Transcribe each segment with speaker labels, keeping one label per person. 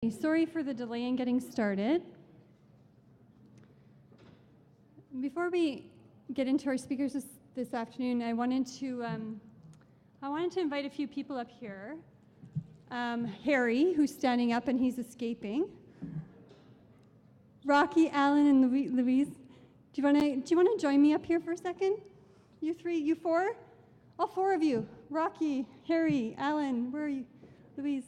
Speaker 1: Sorry for the delay in getting started. Before we get into our speakers this afternoon, I wanted to invite a few people up here. Harry, who's standing up and he's escaping. Rocky, Alan, and Louise. Do you want to join me up here for a second? You three, you four? All four of you. Rocky, Harry, Alan, where are you? Louise.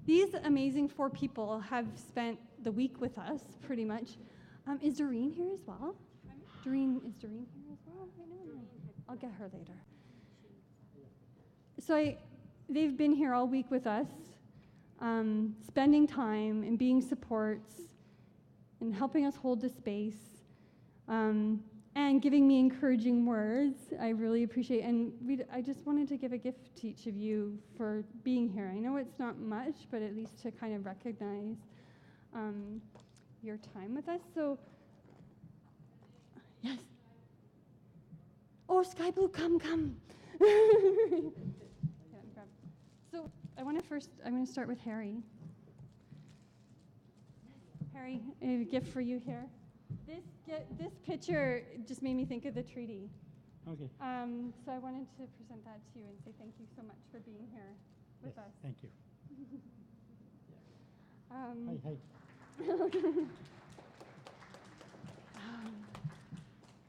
Speaker 1: These amazing four people have spent the week with us, pretty much. Is Doreen here as well? Is Doreen here as well? I don't know. I'll get her later. So they've been here all week with us, spending time and being supports and helping us hold the space and giving me encouraging words. I really appreciate it. And I just wanted to give a gift to each of you for being here. I know it's not much, but at least to kind of recognize your time with us. So, yes. Oh, Sky Blue, come. So I'm going to start with Harry. Harry, I have a gift for you here. This picture just made me think of the treaty.
Speaker 2: Okay.
Speaker 1: So I wanted to present that to you and say thank you so much for being here with us.
Speaker 2: Thank you. Hi.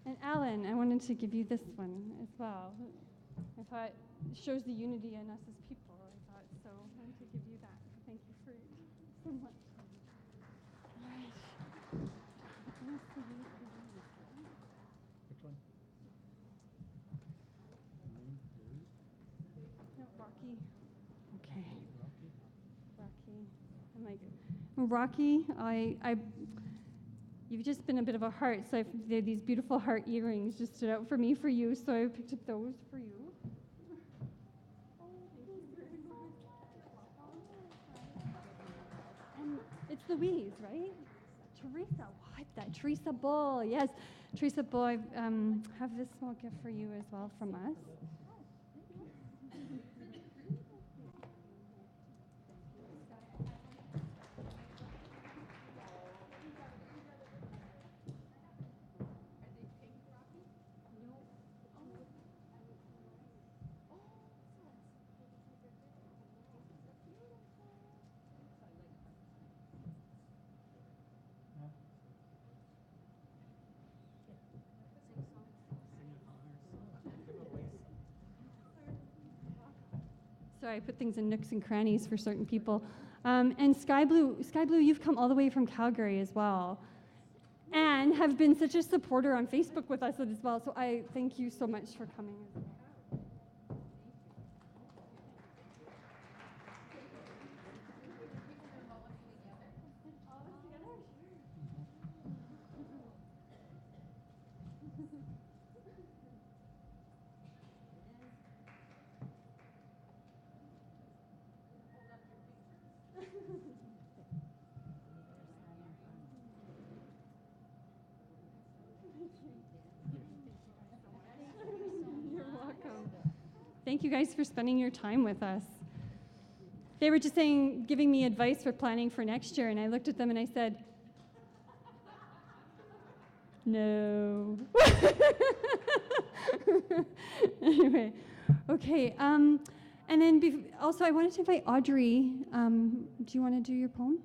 Speaker 1: And Alan, I wanted to give you this one as well. I thought it shows the unity in us as people. I thought so. I wanted to give you that. Thank you for so much. All right.
Speaker 2: Which one?
Speaker 1: No, Rocky. Okay. Rocky. I'm like, Rocky, you've just been a bit of a heart, so these beautiful heart earrings just stood out for me for you, so I picked up those for you. And it's Louise, right? Teresa, what? That Teresa Bull, yes. Teresa Bull, I have this small gift for you as well from us. So I put things in nooks and crannies for certain people. And Sky Blue, you've come all the way from Calgary as well, and have been such a supporter on Facebook with us as well. So I thank you so much for coming as well. You're welcome. Thank you guys for spending your time with us. They were just giving me advice for planning for next year, and I looked at them and I said, no. Anyway, okay. And then also I wanted to invite Audrey. Do you want to do your poem?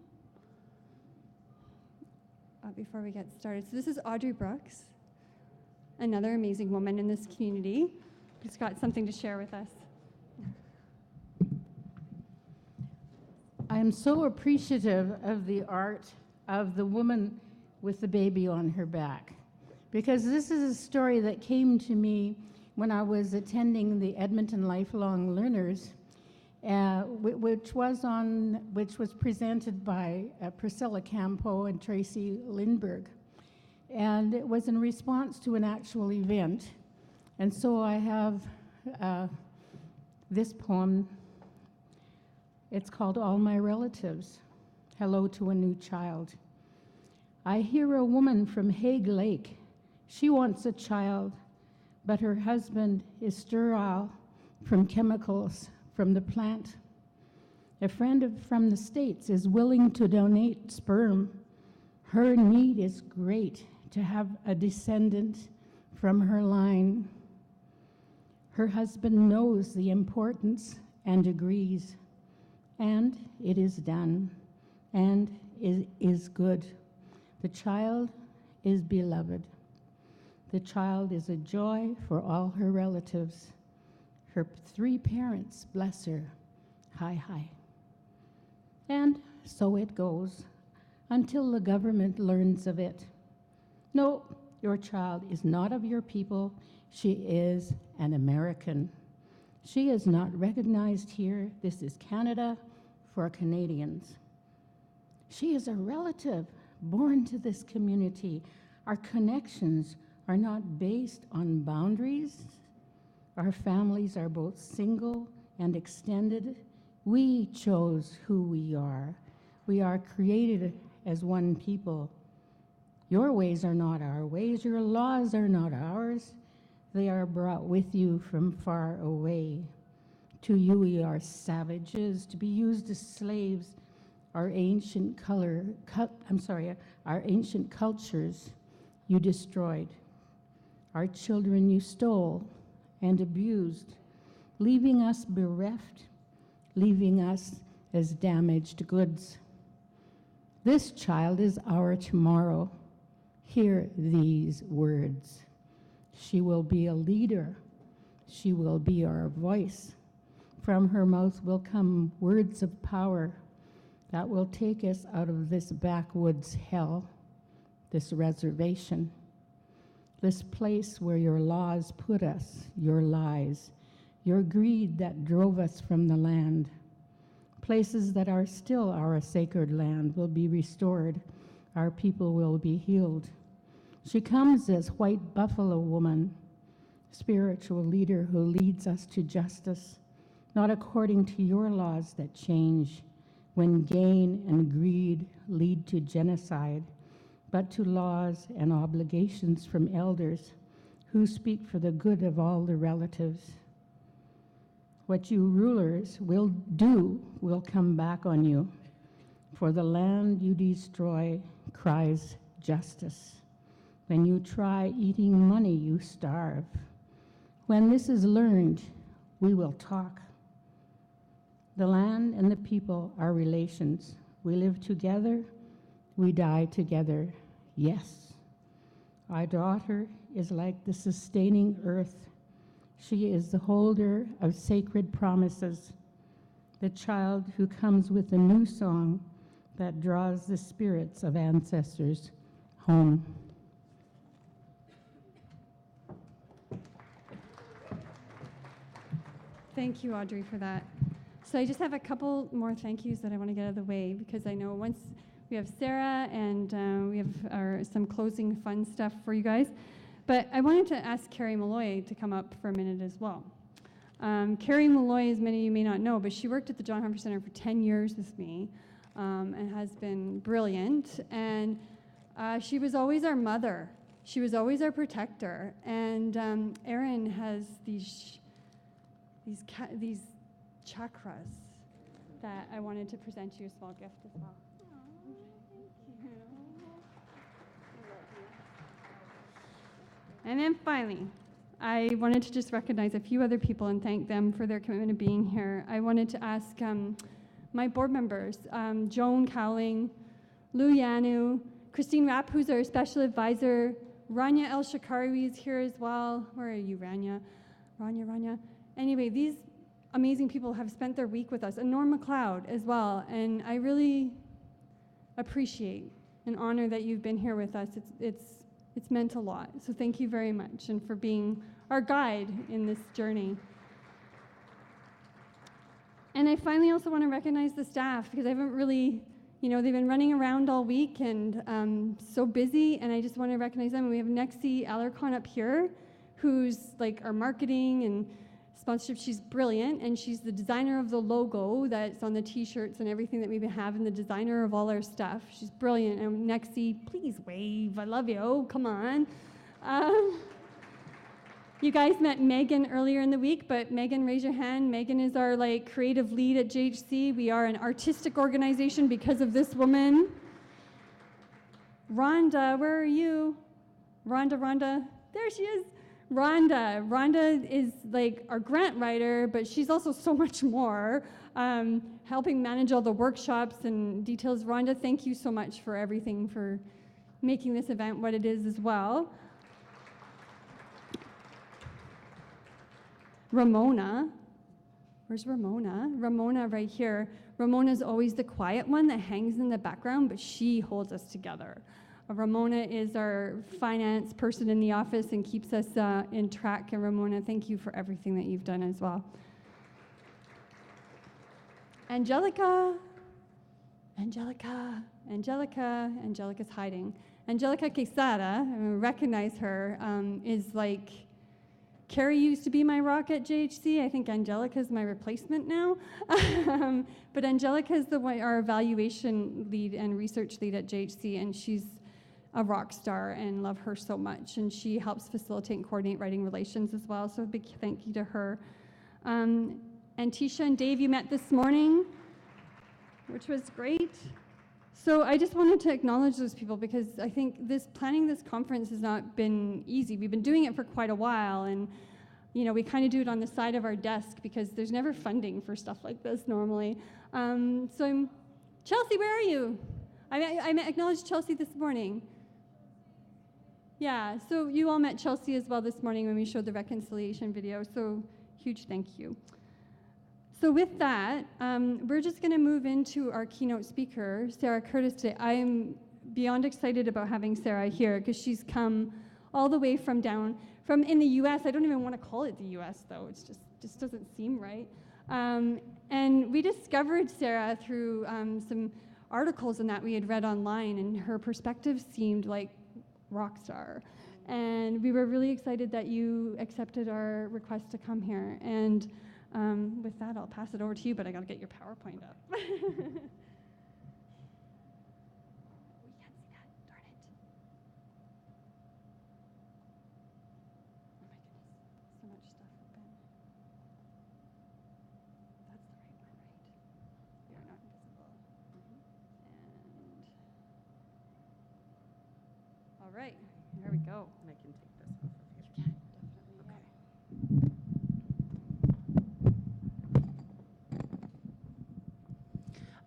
Speaker 1: Before we get started. So this is Audrey Brooks, another amazing woman in this community who's got something to share with us.
Speaker 3: I'm so appreciative of the art of the woman with the baby on her back, because this is a story that came to me when I was attending the Edmonton Lifelong Learners, which was presented by Priscilla Campo and Tracy Lindbergh. And it was in response to an actual event. And so I have this poem. It's called All My Relatives. hello to a new child. I hear a woman from Hague Lake. She wants a child, but her husband is sterile from chemicals from the plant. A friend from the States is willing to donate sperm. Her need is great to have a descendant from her line. Her husband knows the importance and agrees, and it is done, and it is good. The child is beloved. The child is a joy for all her relatives. Her 3 parents bless her. Hi, hi. And so it goes until the government learns of it. No, your child is not of your people. She is an American. She is not recognized here. This is Canada for Canadians. She is a relative born to this community. Our connections are not based on boundaries. Our families are both single and extended. We chose who we are. We are created as one people. Your ways are not our ways. Your laws are not ours. They are brought with you from far away. To you we are savages, to be used as slaves. Our ancient cultures you destroyed. Our children you stole and abused, leaving us bereft, leaving us as damaged goods. This child is our tomorrow. Hear these words. She will be a leader. She will be our voice. From her mouth will come words of power that will take us out of this backwoods hell, this reservation, this place where your laws put us, your lies, your greed that drove us from the land. Places that are still our sacred land will be restored. Our people will be healed. She comes as white buffalo woman, spiritual leader who leads us to justice, not according to your laws that change when gain and greed lead to genocide, but to laws and obligations from elders who speak for the good of all the relatives. What you rulers will do will come back on you, for the land you destroy cries justice. When you try eating money, you starve. When this is learned, we will talk. The land and the people are relations. We live together, we die together. Yes, our daughter is like the sustaining earth. She is the holder of sacred promises, the child who comes with a new song that draws the spirits of ancestors home.
Speaker 1: Thank you, Audrey, for that. So I just have a couple more thank yous that I want to get out of the way, because I know once we have Sarah and we have some closing fun stuff for you guys. But I wanted to ask Carrie Malloy to come up for a minute as well. Carrie Malloy, as many of you may not know, but she worked at the John Harper Center for 10 years with me and has been brilliant. And she was always our mother. She was always our protector. And Erin has these chakras that I wanted to present you a small gift as well. Thank you. And then finally, I wanted to just recognize a few other people and thank them for their commitment to being here. I wanted to ask my board members, Joan Cowling, Lou Yanu, Christine Rapp, who's our special advisor, Rania El Shakari is here as well. Where are you, Rania? Rania. Anyway, these amazing people have spent their week with us, and Norm MacLeod as well, and I really appreciate and honor that you've been here with us. It's meant a lot, so thank you very much, and for being our guide in this journey. And I finally also want to recognize the staff, because I haven't really, they've been running around all week and so busy, and I just want to recognize them. We have Nexi Alarcon up here, who's like our marketing and sponsorship. She's brilliant, and she's the designer of the logo that's on the t-shirts and everything that we have, and the designer of all our stuff. She's brilliant. And Nexie, please wave. I love you. Oh, come on. You guys met Megan earlier in the week, but Megan, raise your hand. Megan is our creative lead at JHC. We are an artistic organization because of this woman. Rhonda, where are you? Rhonda, there she is. Rhonda is our grant writer, but she's also so much more, helping manage all the workshops and details. Rhonda, thank you so much for everything, for making this event what it is as well. Ramona, where's Ramona? Ramona right here. Ramona's always the quiet one that hangs in the background, but she holds us together. Ramona is our finance person in the office and keeps us in track. And Ramona, thank you for everything that you've done as well. Angelica's hiding. Angelica Quesada, I recognize her, is Carrie used to be my rock at JHC. I think Angelica's my replacement now. But Angelica is our evaluation lead and research lead at JHC, and she's a rock star and love her so much. And she helps facilitate and coordinate writing relations as well, so a big thank you to her. And Tisha and Dave, you met this morning, which was great. So I just wanted to acknowledge those people, because I think planning this conference has not been easy. We've been doing it for quite a while, and we kind of do it on the side of our desk because there's never funding for stuff like this normally. Chelsea, where are you? I acknowledged Chelsea this morning. Yeah, so you all met Chelsea as well this morning when we showed the reconciliation video, so huge thank you. So with that, we're just going to move into our keynote speaker, Sarah Curtis, today. I am beyond excited about having Sarah here because she's come all the way from in the U.S. I don't even want to call it the U.S. though. It's just doesn't seem right. And we discovered Sarah through some articles and that we had read online, and her perspective seemed like rock star. And we were really excited that you accepted our request to come here. And with that, I'll pass it over to you, but I got to get your PowerPoint up. We can't see that, darn it. Oh my goodness, so much stuff open. That's the right one, right? We are not invisible. And all right, there we go.
Speaker 2: And I can take this off of here.
Speaker 1: You can, definitely.
Speaker 2: Okay.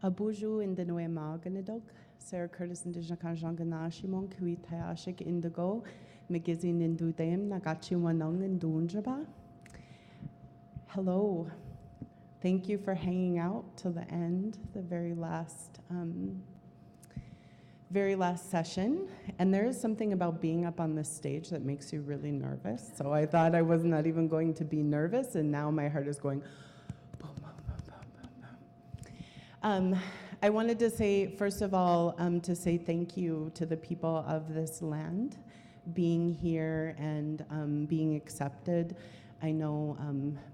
Speaker 2: Abuju in the Noe Maganadog, Sarah Curtis Indigenous Kanjanganashimon, Kuitayashik Indigo, Megizin Indudem, Nagachi Wanong and Dunjaba. Hello. Thank you for hanging out till the end, the very last session. And there is something about being up on this stage that makes you really nervous. So I thought I was not even going to be nervous, and now my heart is going boom, boom, boom, boom, boom, boom. I wanted to say, first of all, to say thank you to the people of this land being here and being accepted. I know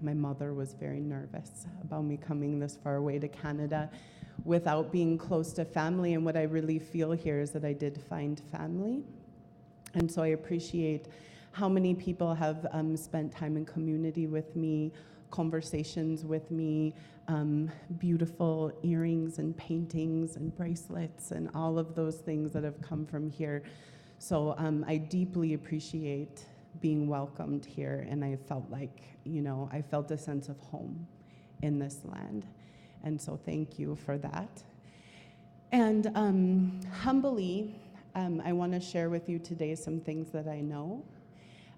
Speaker 2: my mother was very nervous about me coming this far away to Canada without being close to family, and what I really feel here is that I did find family. And so I appreciate how many people have spent time in community with me, conversations with me, beautiful earrings and paintings and bracelets and all of those things that have come from here. So I deeply appreciate being welcomed here, and I felt like, I felt a sense of home in this land. And so thank you for that. And humbly, I want to share with you today some things that I know.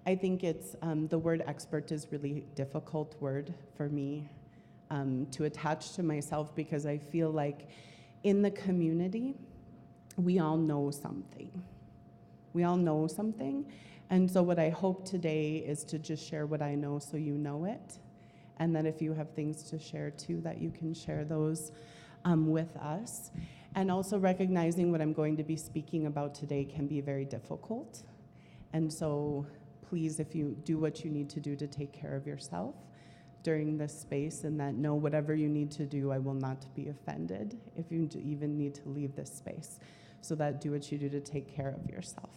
Speaker 2: I think it's, the word expert is really difficult word for me to attach to myself, because I feel like in the community, we all know something. We all know something. And so what I hope today is to just share what I know so you know it. And that if you have things to share too, that you can share those with us. And also recognizing what I'm going to be speaking about today can be very difficult. And so please, if you do what you need to do to take care of yourself, during this space, and that no, whatever you need to do, I will not be offended if you even need to leave this space. So that do what you do to take care of yourself.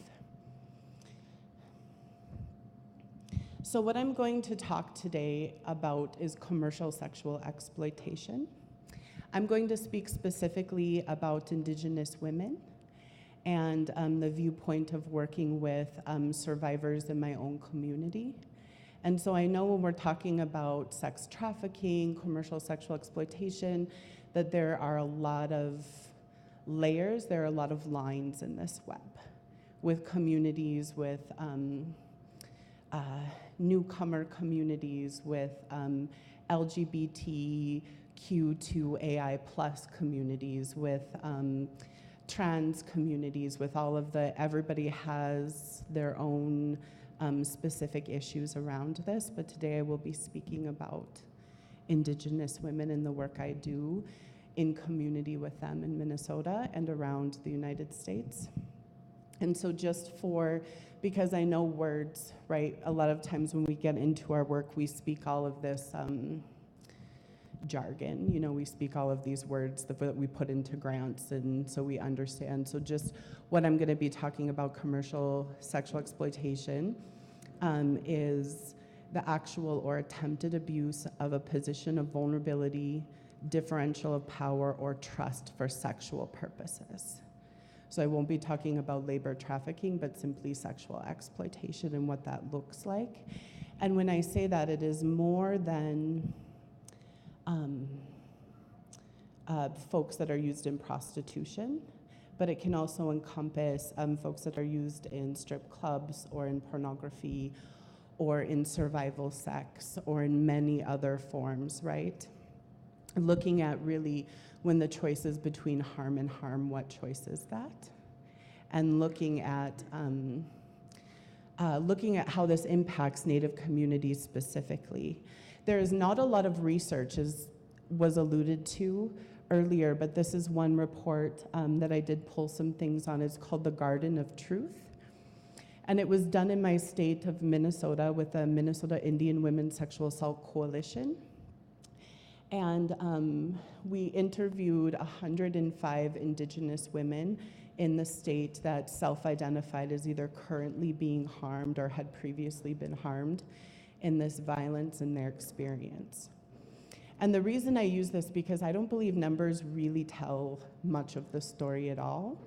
Speaker 2: So what I'm going to talk today about is commercial sexual exploitation. I'm going to speak specifically about Indigenous women and the viewpoint of working with survivors in my own community. And so I know when we're talking about sex trafficking, commercial sexual exploitation, that there are a lot of layers, there are a lot of lines in this web with communities, with newcomer communities, with LGBTQ2AI plus communities, with trans communities, with all of the, everybody has their own specific issues around this, but today I will be speaking about Indigenous women and the work I do in community with them in Minnesota and around the United States. And so just because I know words, right, a lot of times when we get into our work, we speak all of this jargon, we speak all of these words that we put into grants, and so we understand. So just what I'm gonna be talking about, commercial sexual exploitation, is the actual or attempted abuse of a position of vulnerability, differential of power, or trust for sexual purposes. So I won't be talking about labor trafficking, but simply sexual exploitation and what that looks like. And when I say that, it is more than folks that are used in prostitution, but it can also encompass folks that are used in strip clubs or in pornography or in survival sex or in many other forms, right? Looking at really when the choice is between harm and harm, what choice is that? And looking at how this impacts Native communities specifically. There is not a lot of research, as was alluded to earlier, but this is one report that I did pull some things on. It's called The Garden of Truth. And it was done in my state of Minnesota with the Minnesota Indian Women's Sexual Assault Coalition. And we interviewed 105 Indigenous women in the state that self-identified as either currently being harmed or had previously been harmed in this violence in their experience. And the reason I use this, because I don't believe numbers really tell much of the story at all,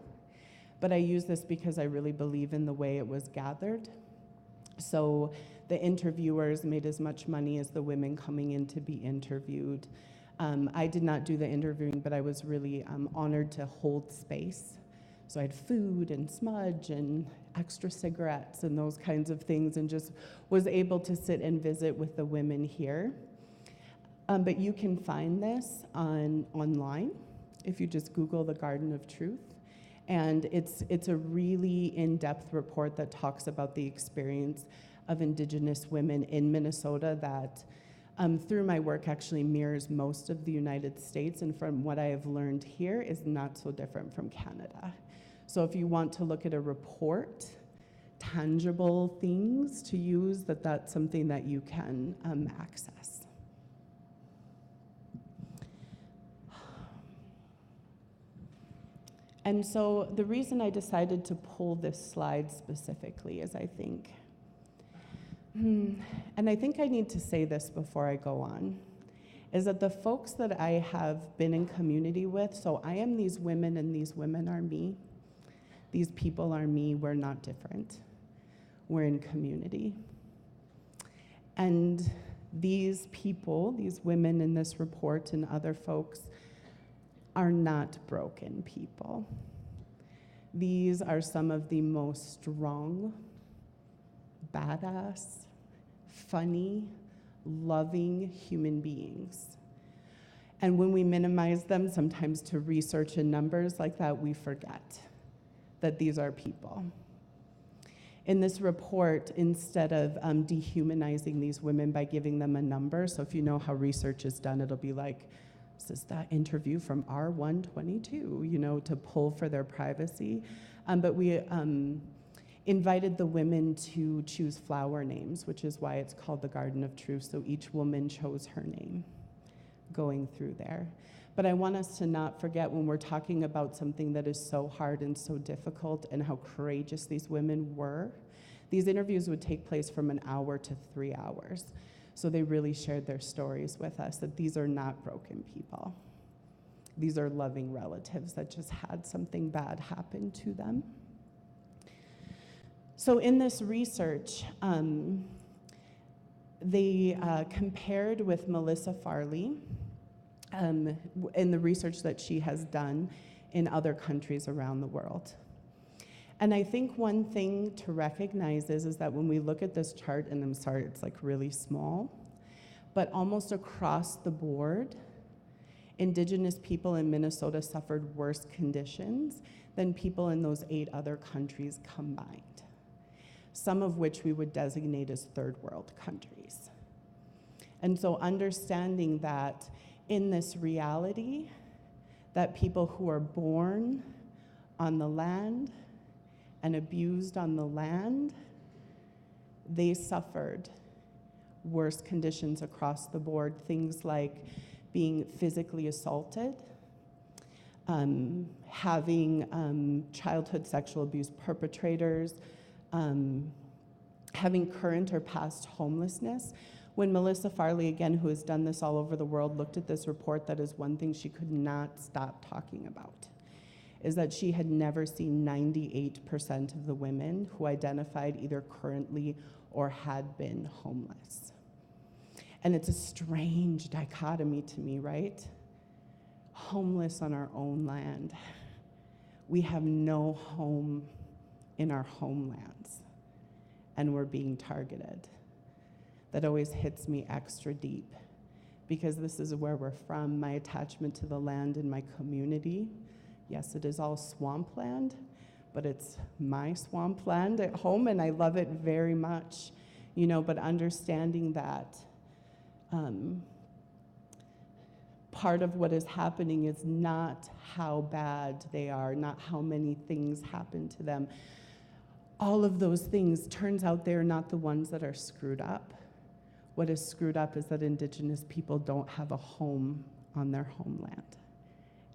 Speaker 2: but I use this because I really believe in the way it was gathered. So the interviewers made as much money as the women coming in to be interviewed. I did not do the interviewing, but I was really honored to hold space. So I had food and smudge and extra cigarettes and those kinds of things, and just was able to sit and visit with the women here. But you can find this online if you just Google The Garden of Truth. And it's a really in-depth report that talks about the experience of Indigenous women in Minnesota that through my work actually mirrors most of the United States, and from what I have learned here is not so different from Canada. So if you want to look at a report, tangible things to use, that's something that you can access. And so the reason I decided to pull this slide specifically is I think, and I think I need to say this before I go on, is that the folks that I have been in community with, so I am these women and these women are me. These people are me, we're not different. We're in community. And these people, these women in this report and other folks, are not broken people. These are some of the most strong, badass, funny, loving human beings. And when we minimize them, sometimes to research and numbers like that, we forget that these are people. In this report, instead of dehumanizing these women by giving them a number, so if you know how research is done, it'll be like, this is that interview from R122, to pull for their privacy. But we, invited the women to choose flower names, which is why it's called the Garden of Truth. So each woman chose her name going through there. But I want us to not forget, when we're talking about something that is so hard and so difficult and how courageous these women were, these interviews would take place from an hour to 3 hours. So they really shared their stories with us, that these are not broken people. These are loving relatives that just had something bad happen to them. So in this research, they compared with Melissa Farley in the research that she has done in other countries around the world. And I think one thing to recognize is that when we look at this chart, and I'm sorry, it's like really small, but almost across the board, Indigenous people in Minnesota suffered worse conditions than people in those 8 other countries combined, some of which we would designate as third world countries. And so understanding that in this reality, that people who are born on the land and abused on the land, they suffered worse conditions across the board, things like being physically assaulted, having childhood sexual abuse perpetrators, having current or past homelessness. When Melissa Farley, again, who has done this all over the world, looked at this report, that is one thing she could not stop talking about, is that she had never seen 98% of the women who identified either currently or had been homeless. And it's a strange dichotomy to me, right? Homeless on our own land. We have no home in our homelands, and we're being targeted. That always hits me extra deep, because this is where we're from, my attachment to the land and my community. Yes, it is all swampland, but it's my swampland at home, and I love it very much, but understanding that part of what is happening is not how bad they are, not how many things happen to them. All of those things, turns out they're not the ones that are screwed up. What is screwed up is that Indigenous people don't have a home on their homeland,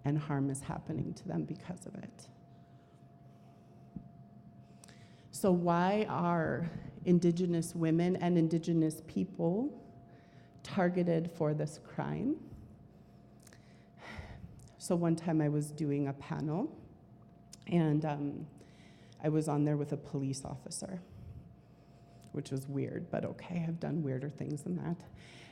Speaker 2: and harm is happening to them because of it. So why are Indigenous women and Indigenous people targeted for this crime? So one time I was doing a panel, and I was on there with a police officer, which was weird, but okay, I've done weirder things than that.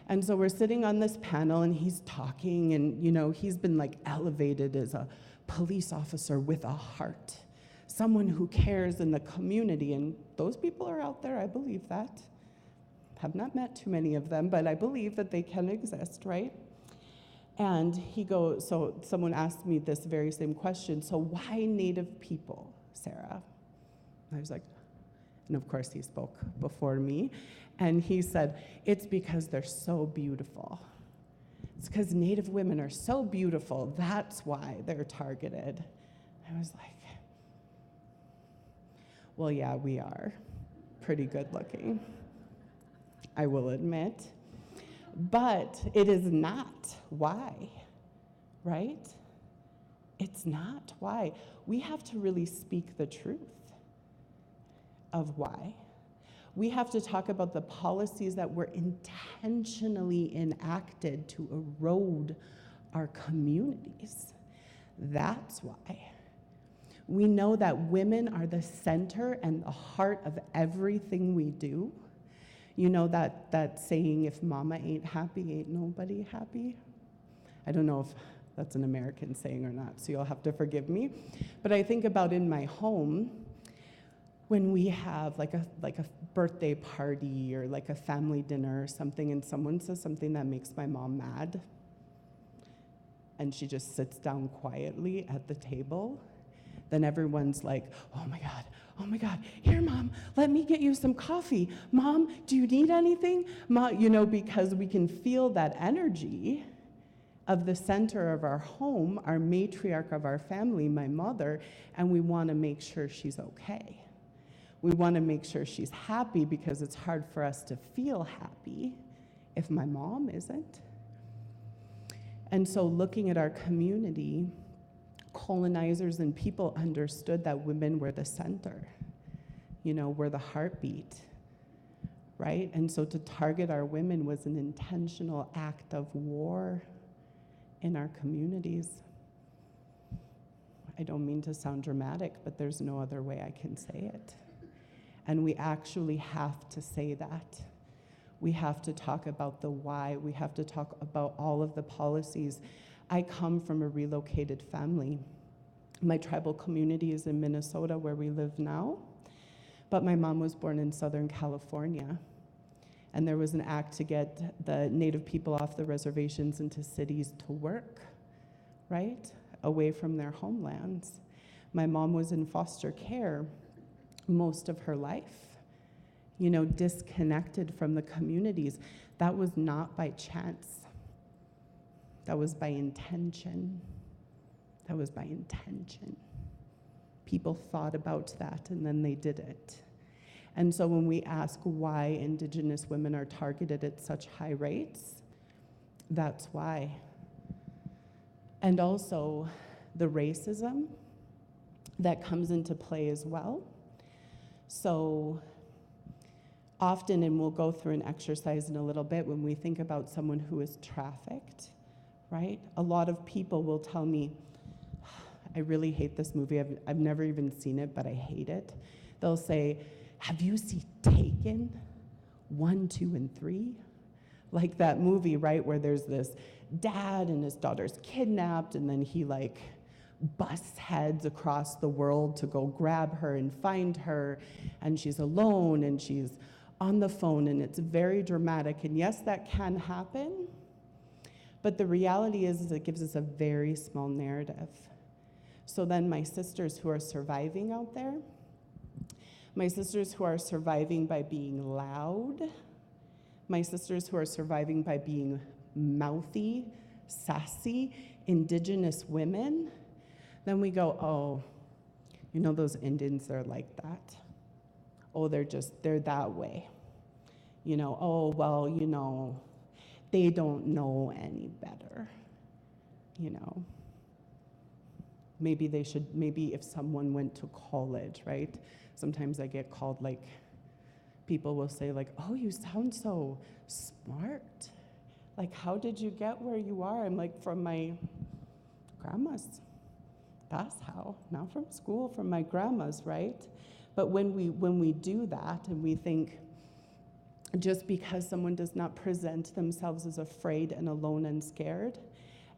Speaker 2: And so we're sitting on this panel, and he's talking, and he's been like elevated as a police officer with a heart, someone who cares in the community, and those people are out there, I believe that. Have not met too many of them, but I believe that they can exist, right? And he goes, so someone asked me this very same question, so why Native people, Sarah? I was like, and of course he spoke before me, and he said, it's because they're so beautiful. It's because Native women are so beautiful, that's why they're targeted. I was like, well, yeah, we are pretty good looking, I will admit. But it is not why, right? It's not why. We have to really speak the truth of why. We have to talk about the policies that were intentionally enacted to erode our communities. That's why. We know that women are the center and the heart of everything we do. You know that saying, if mama ain't happy, ain't nobody happy? I don't know if that's an American saying or not, so you'll have to forgive me. But I think about in my home, when we have like a birthday party or like a family dinner or something, and someone says something that makes my mom mad, and she just sits down quietly at the table, then everyone's like, oh my God, here, Mom, let me get you some coffee. Mom, do you need anything? Because we can feel that energy of the center of our home, our matriarch of our family, my mother, and we want to make sure she's okay. We want to make sure she's happy because it's hard for us to feel happy if my mom isn't. And so looking at our community, colonizers and people understood that women were the center, were the heartbeat, right? And so to target our women was an intentional act of war in our communities. I don't mean to sound dramatic, but there's no other way I can say it. And we actually have to say that. We have to talk about the why. We have to talk about all of the policies. I come from a relocated family. My tribal community is in Minnesota, where we live now. But my mom was born in Southern California. And there was an act to get the Native people off the reservations into cities to work, right? Away from their homelands. My mom was in foster care most of her life, disconnected from the communities. That was not by chance. That was by intention. That was by intention. People thought about that and then they did it. And so when we ask why Indigenous women are targeted at such high rates, that's why. And also the racism that comes into play as well. So often, and we'll go through an exercise in a little bit, when we think about someone who is trafficked, right? A lot of people will tell me, I really hate this movie. I've never even seen it, but I hate it. They'll say, have you seen Taken 1, 2, and 3? Like that movie, right, where there's this dad and his daughter's kidnapped, and then he busts heads across the world to go grab her and find her, and she's alone and she's on the phone, and it's very dramatic. And yes, that can happen, but the reality is it gives us a very small narrative. So then my sisters who are surviving out there, my sisters who are surviving by being loud, my sisters who are surviving by being mouthy, sassy, Indigenous women, then we go, oh, those Indians, they're like that. Oh, they're that way. Oh, well, they don't know any better. Maybe if someone went to college, right? Sometimes I get called, people will say, oh, you sound so smart. How did you get where you are? I'm from my grandma's. That's how, not from school, from my grandma's, right? But when we do that and we think just because someone does not present themselves as afraid and alone and scared,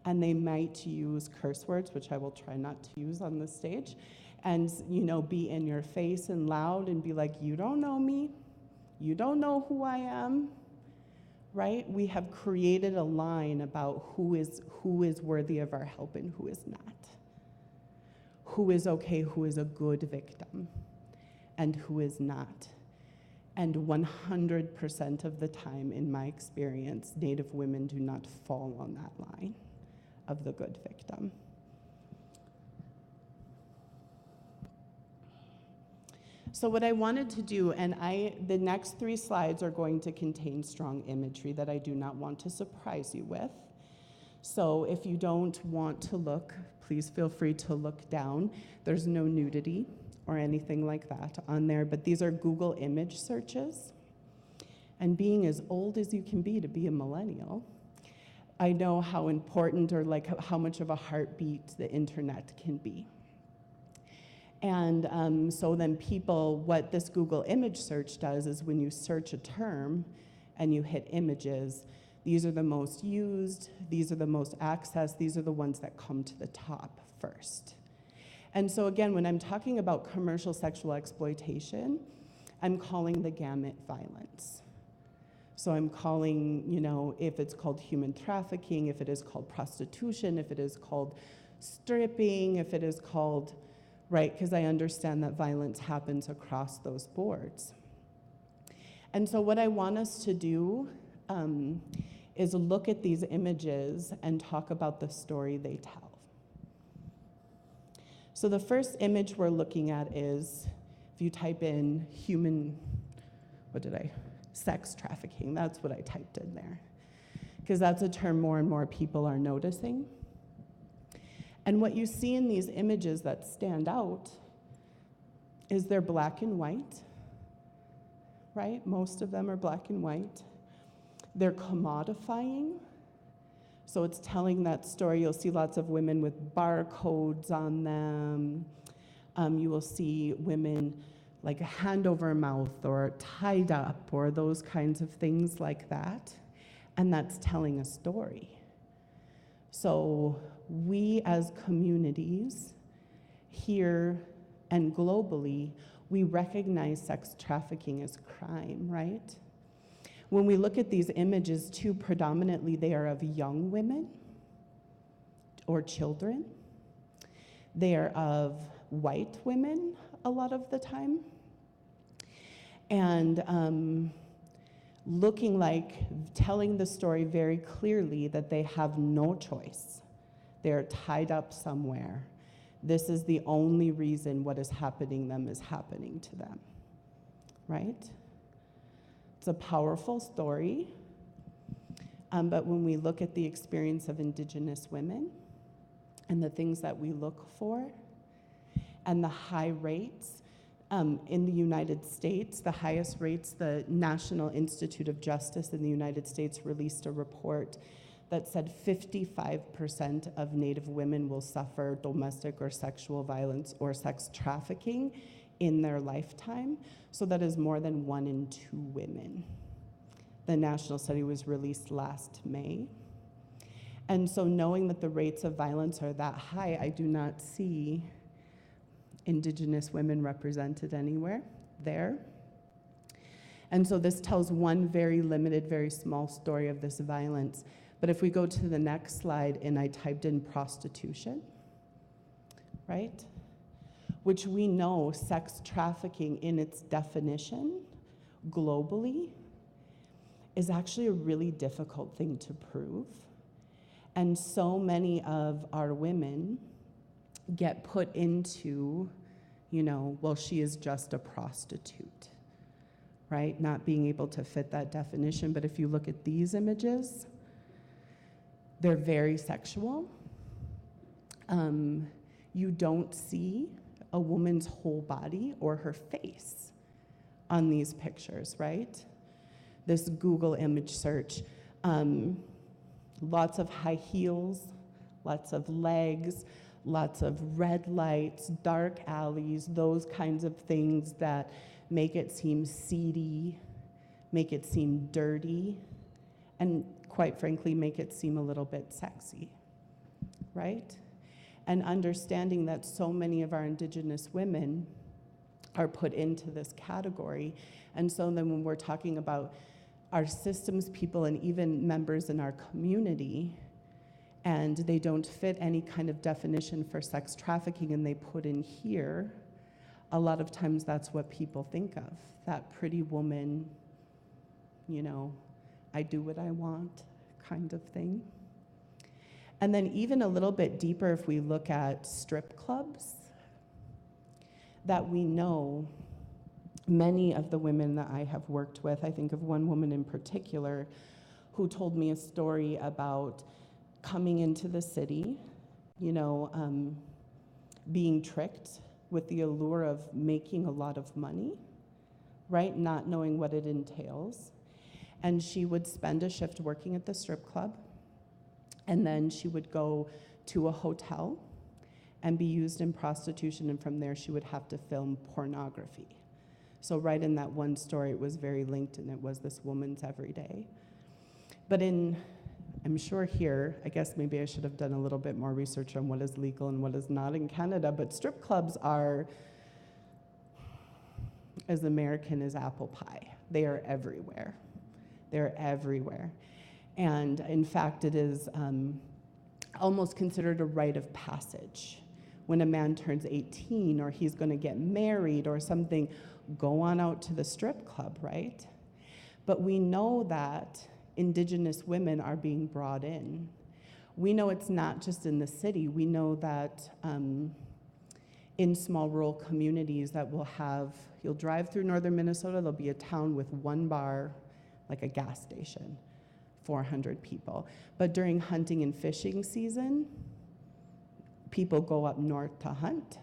Speaker 2: and they might use curse words, which I will try not to use on the stage, and be in your face and loud and be like, you don't know me, you don't know who I am, right? We have created a line about who is worthy of our help and who is not. Who is okay, who is a good victim, and who is not. And 100% of the time, in my experience, Native women do not fall on that line of the good victim. So what I wanted to do, and the next 3 slides are going to contain strong imagery that I do not want to surprise you with. So if you don't want to look, please feel free to look down. There's no nudity or anything like that on there, but these are Google image searches. And being as old as you can be to be a millennial, I know how important or how much of a heartbeat the internet can be. And so then what this Google image search does is when you search a term and you hit images, these are the most used, these are the most accessed, these are the ones that come to the top first. And so again, when I'm talking about commercial sexual exploitation, I'm calling the gamut violence. So I'm calling, if it's called human trafficking, if it is called prostitution, if it is called stripping, if it is called, right, because I understand that violence happens across those boards. And so what I want us to do is look at these images and talk about the story they tell. So the first image we're looking at is If you type in sex trafficking, that's what I typed in there. Because that's a term more and more people are noticing. And what you see in these images that stand out is they're black and white, right? Most of them are black and white. They're commodifying. So it's telling that story. You'll see lots of women with barcodes on them. You will see women like a hand over mouth or tied up or those kinds of things like that. And that's telling a story. So we as communities here and globally, we recognize sex trafficking as crime, right? When we look at these images too, predominantly they are of young women or children. They are of white women a lot of the time. And looking like, telling the story very clearly that they have no choice. They're tied up somewhere. This is the only reason what is happening them is happening to them, right? It's a powerful story, but when we look at the experience of Indigenous women and the things that we look for and the high rates, in the United States, the highest rates, the National Institute of Justice in the United States released a report that said 55% of Native women will suffer domestic or sexual violence or sex trafficking in their lifetime. So that is more than 1 in 2 women. The national study was released last May. And so knowing that the rates of violence are that high, I do not see Indigenous women represented anywhere there. And so this tells one very limited, very small story of this violence. But if we go to the next slide and I typed in prostitution, right? Which we know sex trafficking in its definition globally is actually a really difficult thing to prove. And so many of our women get put into, well, she is just a prostitute, right? Not being able to fit that definition. But if you look at these images, they're very sexual. You don't see a woman's whole body or her face on these pictures, right? This Google image search, lots of high heels, lots of legs, lots of red lights, dark alleys, those kinds of things that make it seem seedy, make it seem dirty, and quite frankly, make it seem a little bit sexy, right? And understanding that so many of our Indigenous women are put into this category. And so then when we're talking about our systems people and even members in our community, and they don't fit any kind of definition for sex trafficking and they put in here, a lot of times that's what people think of, that pretty woman, I do what I want kind of thing. And then even a little bit deeper, if we look at strip clubs, that we know many of the women that I have worked with, I think of one woman in particular who told me a story about coming into the city, being tricked with the allure of making a lot of money, right? Not knowing what it entails. And she would spend a shift working at the strip club, and then she would go to a hotel and be used in prostitution, and from there she would have to film pornography. So right in that one story, it was very linked, and it was this woman's everyday. But I'm sure here, I guess maybe I should have done a little bit more research on what is legal and what is not in Canada, but strip clubs are as American as apple pie. They are everywhere. They're everywhere. And in fact, it is almost considered a rite of passage. When a man turns 18 or he's going to get married or something, go on out to the strip club, right? But we know that Indigenous women are being brought in. We know it's not just in the city. We know that in small rural communities that will have, you'll drive through northern Minnesota, there'll be a town with one bar, like a gas station, 400 people. But during hunting and fishing season, people go up north to hunt.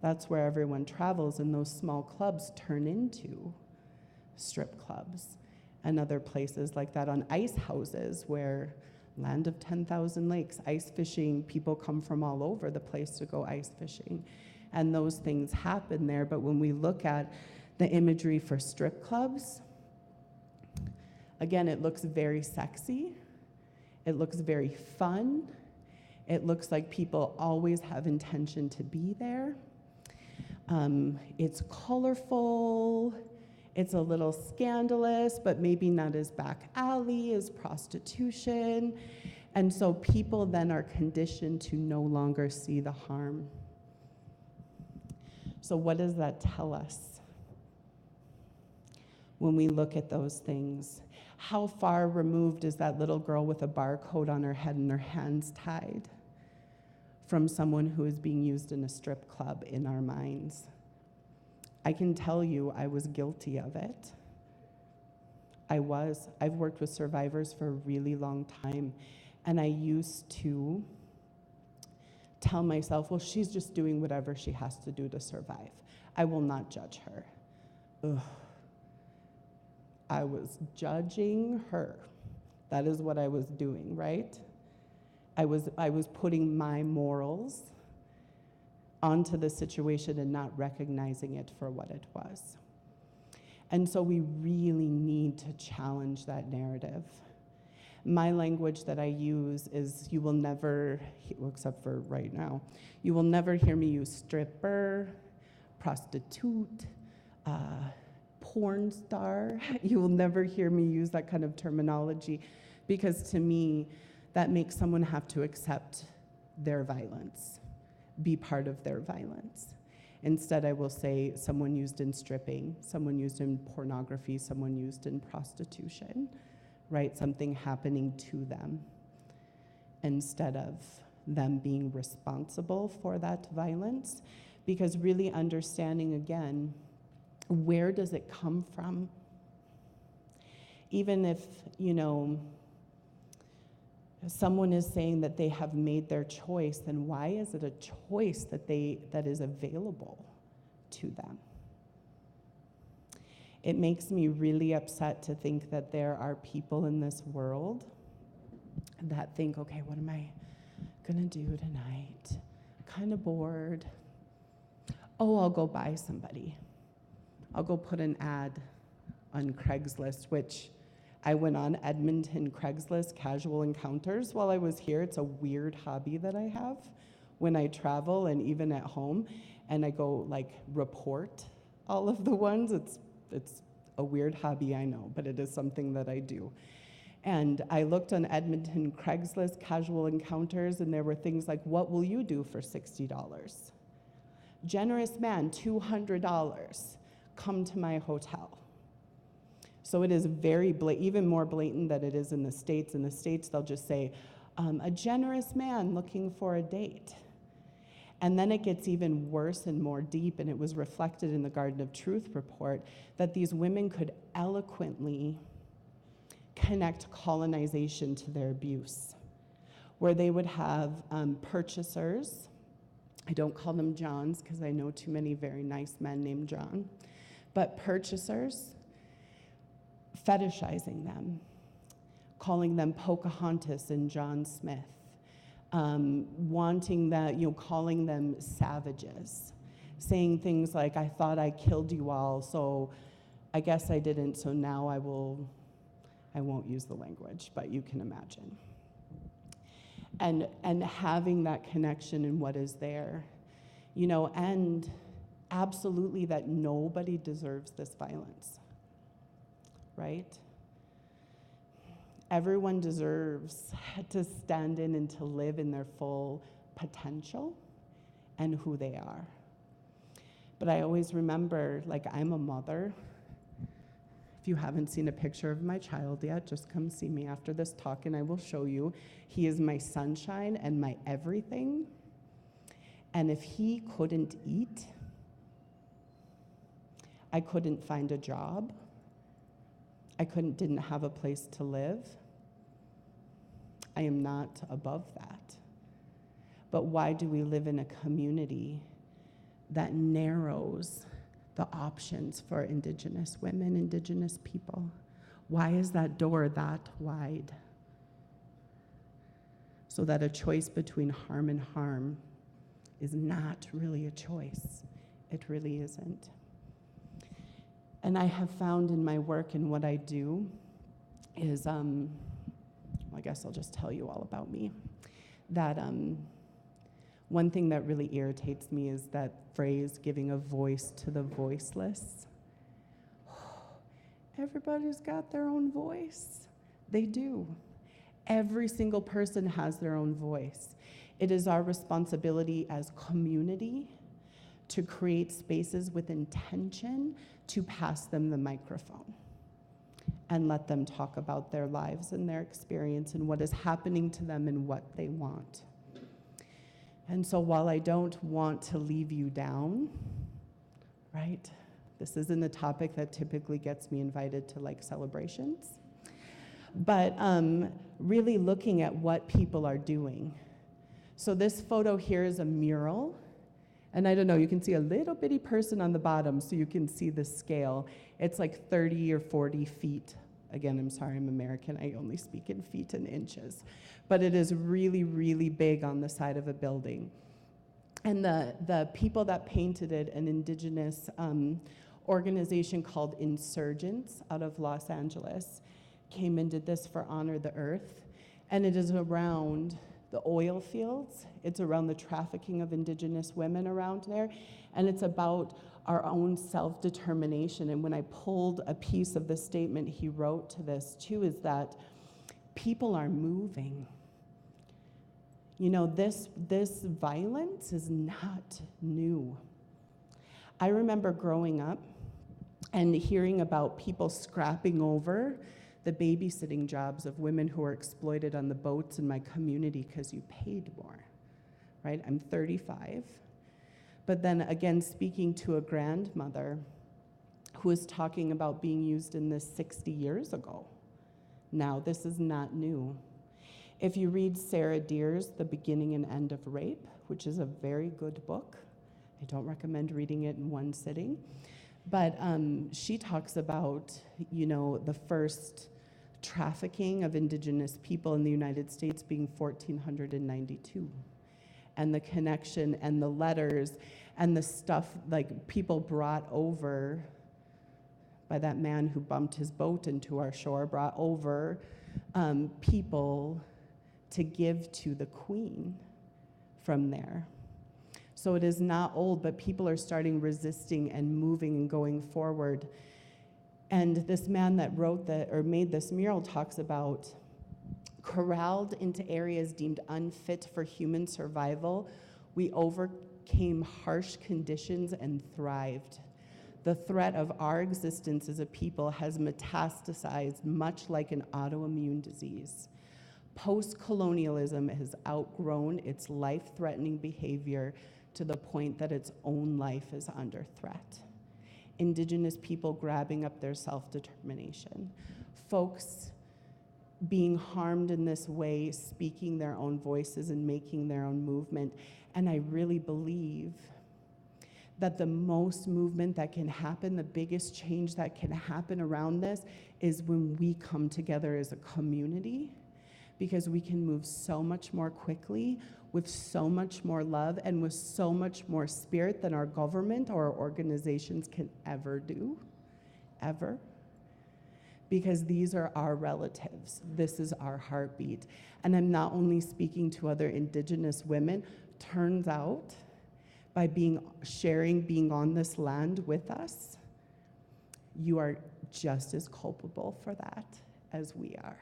Speaker 2: That's where everyone travels, and those small clubs turn into strip clubs and other places like that, on ice houses where land of 10,000 lakes, ice fishing, people come from all over the place to go ice fishing. And those things happen there. But when we look at the imagery for strip clubs, again, it looks very sexy. It looks very fun. It looks like people always have intention to be there. It's colorful. It's a little scandalous, but maybe not as back alley as prostitution. And so people then are conditioned to no longer see the harm. So what does that tell us when we look at those things? How far removed is that little girl with a barcode on her head and her hands tied from someone who is being used in a strip club in our minds? I can tell you I was guilty of it. I've worked with survivors for a really long time, and I used to tell myself, well, she's just doing whatever she has to do to survive. I will not judge her. Ugh. I was judging her. That is what I was doing, right? I was putting my morals onto the situation and not recognizing it for what it was. And so we really need to challenge that narrative. My language that I use is, you will never, except for right now, you will never hear me use stripper, prostitute, porn star. You will never hear me use that kind of terminology, because to me, that makes someone have to accept their violence, be part of their violence. Instead, I will say someone used in stripping, someone used in pornography, someone used in prostitution, right? Something happening to them, instead of them being responsible for that violence. Because really understanding, again, where does it come from? Even if, someone is saying that they have made their choice, then why is it a choice that is available to them? It makes me really upset to think that there are people in this world that think, okay, what am I gonna do tonight? Kind of bored. Oh, I'll go buy somebody. I'll go put an ad on Craigslist, which I went on Edmonton Craigslist casual encounters while I was here. It's a weird hobby that I have when I travel and even at home, and I go report all of the ones. It's a weird hobby, I know, but it is something that I do. And I looked on Edmonton Craigslist casual encounters, and there were things like, what will you do for $60? Generous man, $200. Come to my hotel. So it is very even more blatant than it is in the States. In the States, they'll just say, a generous man looking for a date. And then it gets even worse and more deep, and it was reflected in the Garden of Truth report that these women could eloquently connect colonization to their abuse, where they would have purchasers. I don't call them Johns because I know too many very nice men named John, but purchasers, fetishizing them, calling them Pocahontas and John Smith, wanting that, calling them savages, saying things like, I thought I killed you all, so I guess I didn't, so now I won't use the language, but you can imagine. And having that connection in what is there, and absolutely that nobody deserves this violence, right? Everyone deserves to stand in and to live in their full potential and who they are. But I always remember, I'm a mother. If you haven't seen a picture of my child yet, just come see me after this talk and I will show you. He is my sunshine and my everything. And if he couldn't eat, I couldn't find a job, didn't have a place to live, I am not above that. But why do we live in a community that narrows the options for Indigenous women, Indigenous people? Why is that door that wide? So that a choice between harm and harm is not really a choice. It really isn't. And I have found in my work and what I do is, I guess I'll just tell you all about me, that one thing that really irritates me is that phrase, giving a voice to the voiceless. Everybody's got their own voice. They do. Every single person has their own voice. It is our responsibility as community to create spaces with intention to pass them the microphone and let them talk about their lives and their experience and what is happening to them and what they want. And so while I don't want to leave you down, right? This isn't a topic that typically gets me invited to like celebrations, but really looking at what people are doing. So this photo here is a mural. And I don't know, you can see a little bitty person on the bottom, so you can see the scale. It's like 30 or 40 feet. Again, I'm sorry, I'm American. I only speak in feet and inches. But it is really, really big on the side of a building. And the people that painted it, an Indigenous organization called Insurgents out of Los Angeles, came and did this for Honor the Earth. And it is around the oil fields. It's around the trafficking of Indigenous women around there. And it's about our own self-determination. And when I pulled a piece of the statement he wrote to this too, is that people are moving. You know, this violence is not new. I remember growing up and hearing about people scrapping over the babysitting jobs of women who were exploited on the boats in my community because you paid more, right? I'm 35. But then again, speaking to a grandmother who was talking about being used in this 60 years ago. Now, this is not new. If you read Sarah Deer's The Beginning and End of Rape, which is a very good book, I don't recommend reading it in one sitting, but she talks about, you know, the first trafficking of Indigenous people in the United States being 1492. And the connection and the letters and the stuff like people brought over by that man who bumped his boat into our shore, brought over people to give to the queen from there. So it is not old, but people are starting resisting and moving and going forward. And this man that wrote that or made this mural talks about corralled into areas deemed unfit for human survival, we overcame harsh conditions and thrived. The threat of our existence as a people has metastasized much like an autoimmune disease. Post-colonialism has outgrown its life-threatening behavior to the point that its own life is under threat. Indigenous people grabbing up their self-determination. Folks being harmed in this way, speaking their own voices and making their own movement. And I really believe that the most movement that can happen, the biggest change that can happen around this is when we come together as a community, because we can move so much more quickly with so much more love and with so much more spirit than our government or our organizations can ever do, ever. Because these are our relatives. This is our heartbeat. And I'm not only speaking to other Indigenous women, turns out by being on this land with us, you are just as culpable for that as we are.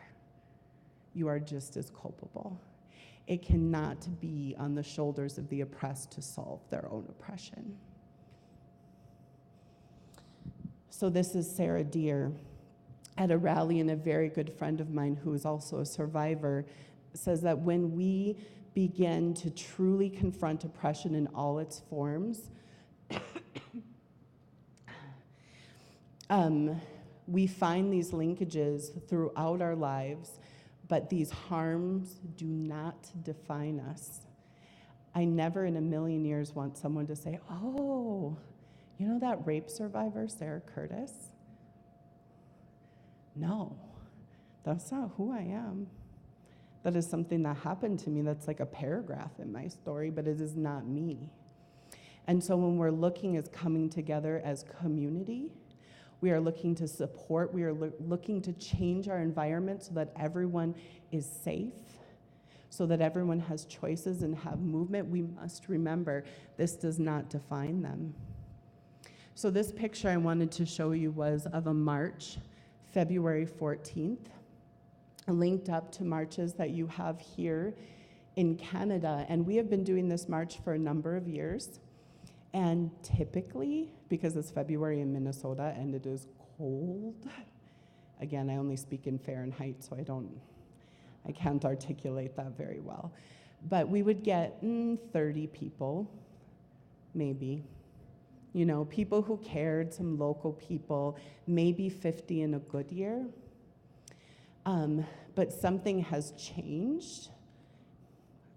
Speaker 2: You are just as culpable. It cannot be on the shoulders of the oppressed to solve their own oppression. So this is Sarah Deer at a rally, and a very good friend of mine who is also a survivor says that when we begin to truly confront oppression in all its forms, we find these linkages throughout our lives, but these harms do not define us. I never in a million years want someone to say, oh, you know that rape survivor, Sarah Curtis? No, that's not who I am. That is something that happened to me that's like a paragraph in my story, but it is not me. And so when we're looking as coming together as community, we are looking to support, we are looking to change our environment so that everyone is safe, so that everyone has choices and have movement. We must remember this does not define them. So this picture I wanted to show you was of a march, February 14th, linked up to marches that you have here in Canada. And we have been doing this march for a number of years. And typically, because it's February in Minnesota and it is cold, again, I only speak in Fahrenheit, so I can't articulate that very well. But we would get 30 people, maybe. You know, people who cared, some local people, maybe 50 in a good year. But something has changed.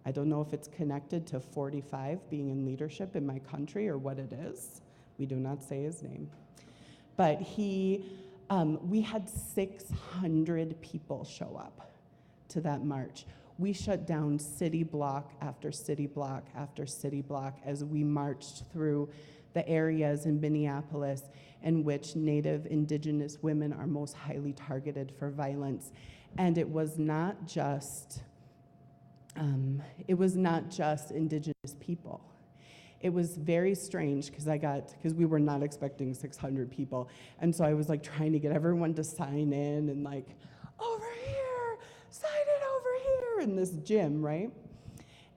Speaker 2: I don't know if it's connected to 45 being in leadership in my country or what it is. We do not say his name. But we had 600 people show up to that march. We shut down city block after city block after city block as we marched through the areas in Minneapolis in which Native Indigenous women are most highly targeted for violence. And it was not just Indigenous people. It was very strange because we were not expecting 600 people. And so I was like trying to get everyone to sign in and like, over here, sign in over here in this gym, right?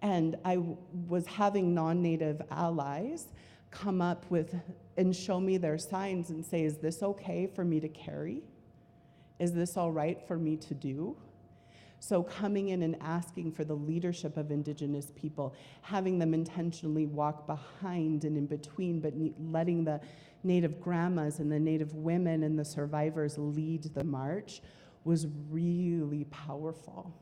Speaker 2: And I was having non-Native allies come up with and show me their signs and say, is this okay for me to carry? Is this all right for me to do? So coming in and asking for the leadership of Indigenous people, having them intentionally walk behind and in between, but letting the Native grandmas and the Native women and the survivors lead the march was really powerful.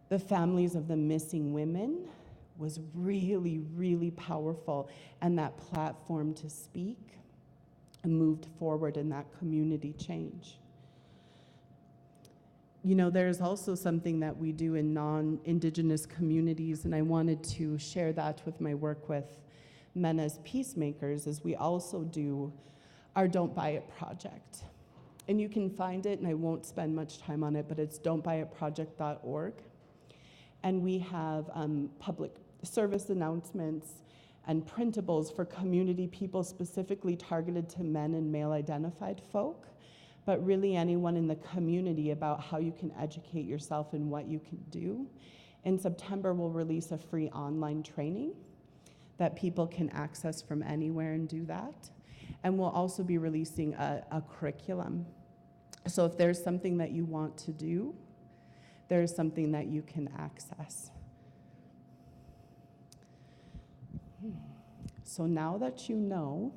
Speaker 2: The families of the missing women was really, really powerful, and that platform to speak moved forward in that community change. You know, there's also something that we do in non-Indigenous communities, and I wanted to share that with my work with Men as Peacemakers, is we also do our Don't Buy It project. And you can find it, and I won't spend much time on it, but it's don'tbuyitproject.org. And we have public service announcements and printables for community people specifically targeted to men and male-identified folk, but really anyone in the community about how you can educate yourself and what you can do. In September, we'll release a free online training that people can access from anywhere and do that. And we'll also be releasing a curriculum. So if there's something that you want to do, there's something that you can access. So now that you know,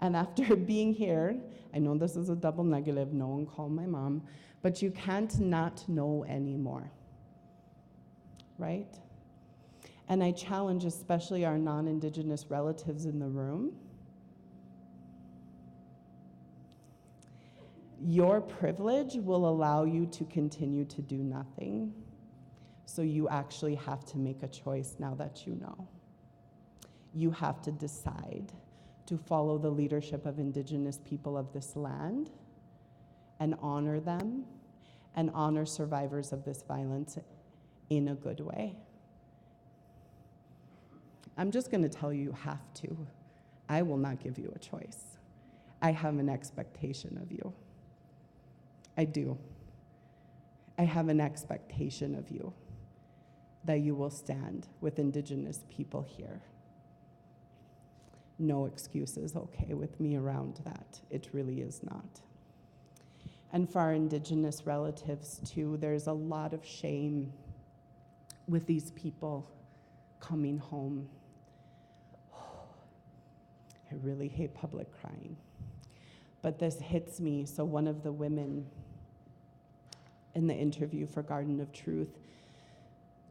Speaker 2: and after being here, I know this is a double negative, no one called my mom, but you can't not know anymore, right? And I challenge especially our non-Indigenous relatives in the room. Your privilege will allow you to continue to do nothing, so you actually have to make a choice now that you know. You have to decide to follow the leadership of Indigenous people of this land and honor them and honor survivors of this violence in a good way. I'm just going to tell you, you have to. I will not give you a choice. I have an expectation of you. I do. I have an expectation of you that you will stand with Indigenous people here. No excuses, okay, with me around that. It really is not. And for our Indigenous relatives too, there's a lot of shame with these people coming home. I really hate public crying, but this hits me. So one of the women in the interview for Garden of Truth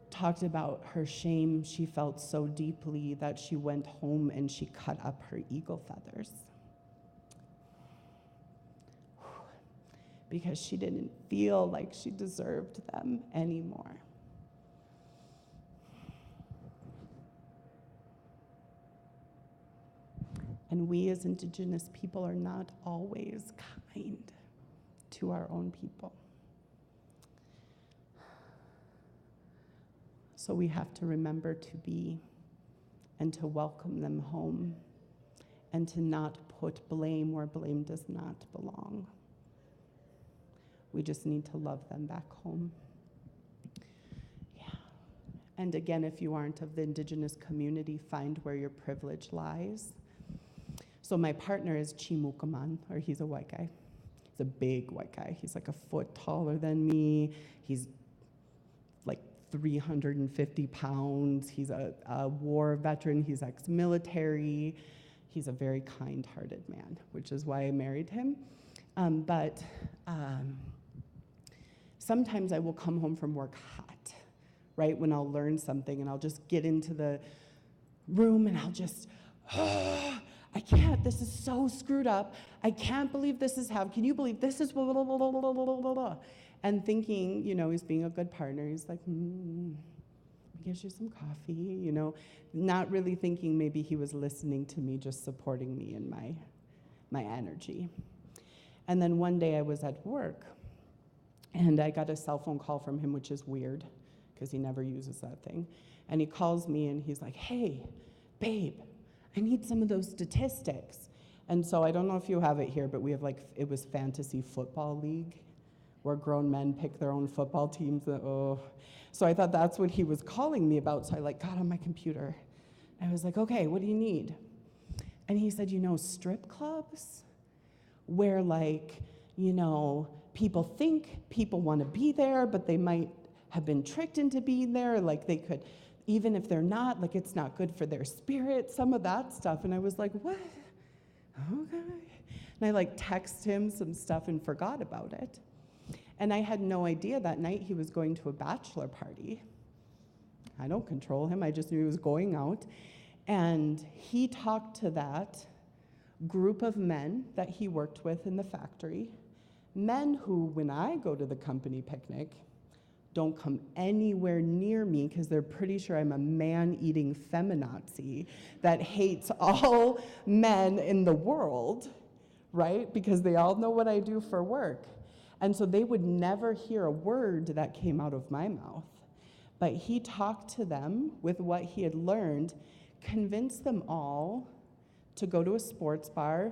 Speaker 2: talked about her shame she felt so deeply that she went home and she cut up her eagle feathers because she didn't feel like she deserved them anymore. And we as Indigenous people are not always kind to our own people. So we have to remember to be and to welcome them home and to not put blame where blame does not belong. We just need to love them back home. Yeah. And again, if you aren't of the Indigenous community, find where your privilege lies. So my partner is Chimukaman, or he's a white guy. He's a big white guy. He's like a foot taller than me. He's like 350 pounds. He's a war veteran. He's ex-military. He's a very kind-hearted man, which is why I married him. But sometimes I will come home from work hot, right? When I'll learn something and I'll just get into the room and I'll just, I can't, this is so screwed up. I can't believe this is how, can you believe this is blah, blah, blah, blah, blah, blah, blah, blah. And thinking, he's being a good partner. He's like, get you some coffee, not really thinking maybe he was listening to me, just supporting me in my energy. And then one day I was at work and I got a cell phone call from him, which is weird because he never uses that thing. And he calls me and he's like, hey, babe, I need some of those statistics. And so I don't know if you have it here, but we have it was fantasy football league where grown men pick their own football teams. So I thought that's what he was calling me about. So I got on my computer. I was like, okay, what do you need? And he said, strip clubs where people think people want to be there, but they might have been tricked into being there. They could, even if they're not, it's not good for their spirit, some of that stuff. And I was like, what? Okay. And I texted him some stuff and forgot about it. And I had no idea that night he was going to a bachelor party. I don't control him, I just knew he was going out. And he talked to that group of men that he worked with in the factory, men who, when I go to the company picnic, don't come anywhere near me because they're pretty sure I'm a man-eating feminazi that hates all men in the world, right? Because they all know what I do for work. And so they would never hear a word that came out of my mouth. But he talked to them with what he had learned, convinced them all to go to a sports bar.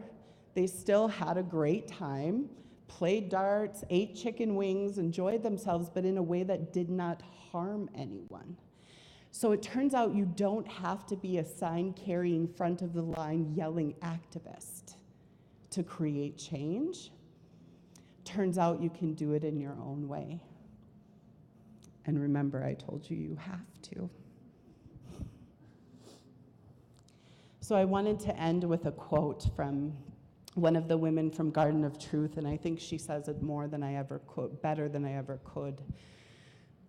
Speaker 2: They still had a great time, played darts, ate chicken wings, enjoyed themselves, but in a way that did not harm anyone. So it turns out you don't have to be a sign-carrying, front of the line, yelling activist to create change. Turns out you can do it in your own way. And remember, I told you you have to. So I wanted to end with a quote from one of the women from Garden of Truth, and I think she says it more than I ever could, better than I ever could.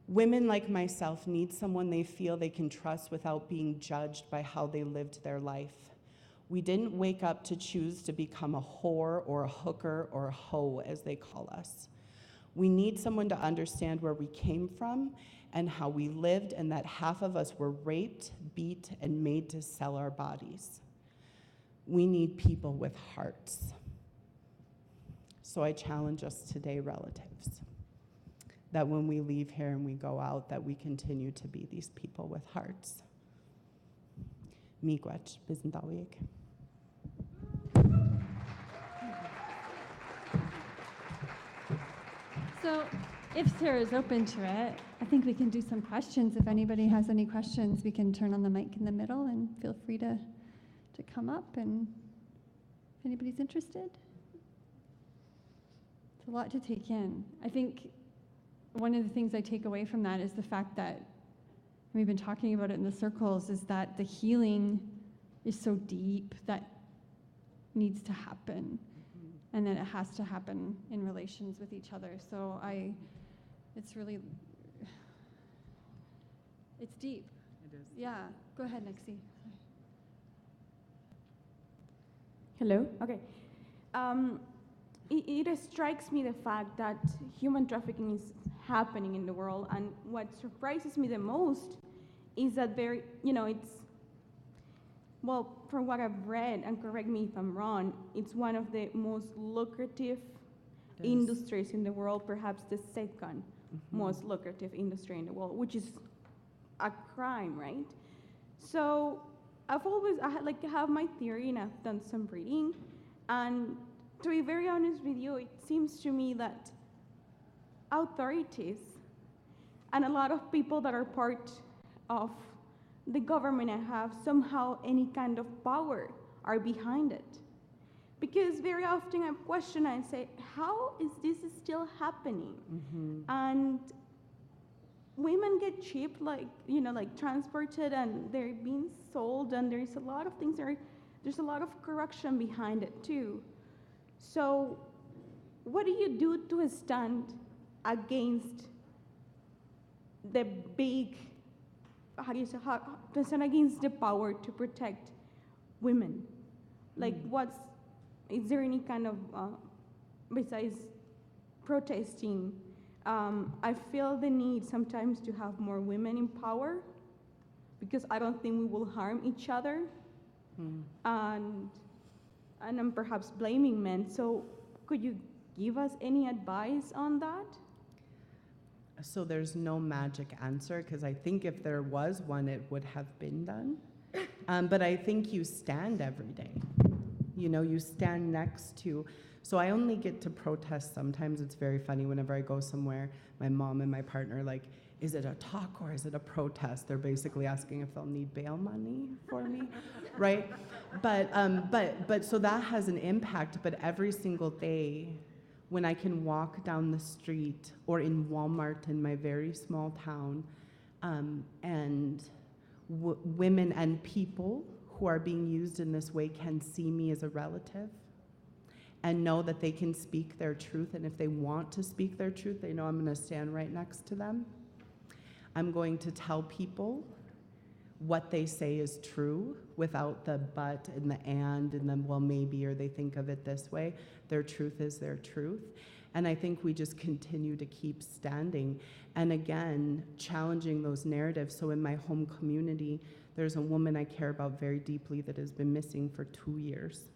Speaker 2: Women like myself need someone they feel they can trust without being judged by how they lived their life. We didn't wake up to choose to become a whore or a hooker or a hoe, as they call us. We need someone to understand where we came from and how we lived, and that half of us were raped, beat, and made to sell our bodies. We need people with hearts. So I challenge us today, relatives, that when we leave here and we go out, that we continue to be these people with hearts. Miigwech, Bizendawig.
Speaker 1: So if Sarah is open to it, I think we can do some questions. If anybody has any questions, we can turn on the mic in the middle and feel free to come up, and if anybody's interested. It's a lot to take in. I think one of the things I take away from that is the fact that we've been talking about it in the circles, is that the healing is so deep that needs to happen, and then it has to happen in relations with each other. So it's really, it's deep.
Speaker 2: It is.
Speaker 1: Yeah, go ahead, Nexie.
Speaker 4: Hello? Okay. It strikes me the fact that human trafficking is happening in the world, and what surprises me the most is that well, from what I've read, and correct me if I'm wrong, it's one of the most lucrative industries in the world, perhaps the second most lucrative industry in the world, which is a crime, right? So I have my theory, and I've done some reading, and to be very honest with you, it seems to me that authorities and a lot of people that are part of the government and have somehow any kind of power are behind it. Because very often I question and say, how is this still happening? And women get cheap, like transported, and they're being sold, and there's a lot of things, there's a lot of corruption behind it too. So what do you do to stand against the big, to stand against the power to protect women? Like, is there any kind of, besides protesting, I feel the need sometimes to have more women in power, because I don't think we will harm each other. And I'm perhaps blaming men. So could you give us any advice on that?
Speaker 2: So there's no magic answer, because I think if there was one, it would have been done. But I think you stand every day. You stand next to, so I only get to protest sometimes. It's very funny whenever I go somewhere, my mom and my partner are like, is it a talk or is it a protest? They're basically asking if they'll need bail money for me, right? But so that has an impact, but every single day when I can walk down the street or in Walmart in my very small town, and women and people who are being used in this way can see me as a relative and know that they can speak their truth, and if they want to speak their truth, they know I'm going to stand right next to them. I'm going to tell people what they say is true without the but and the and the well maybe, or they think of it this way. Their truth is their truth. And I think we just continue to keep standing and again challenging those narratives. So in my home community, there's a woman I care about very deeply that has been missing for 2 years.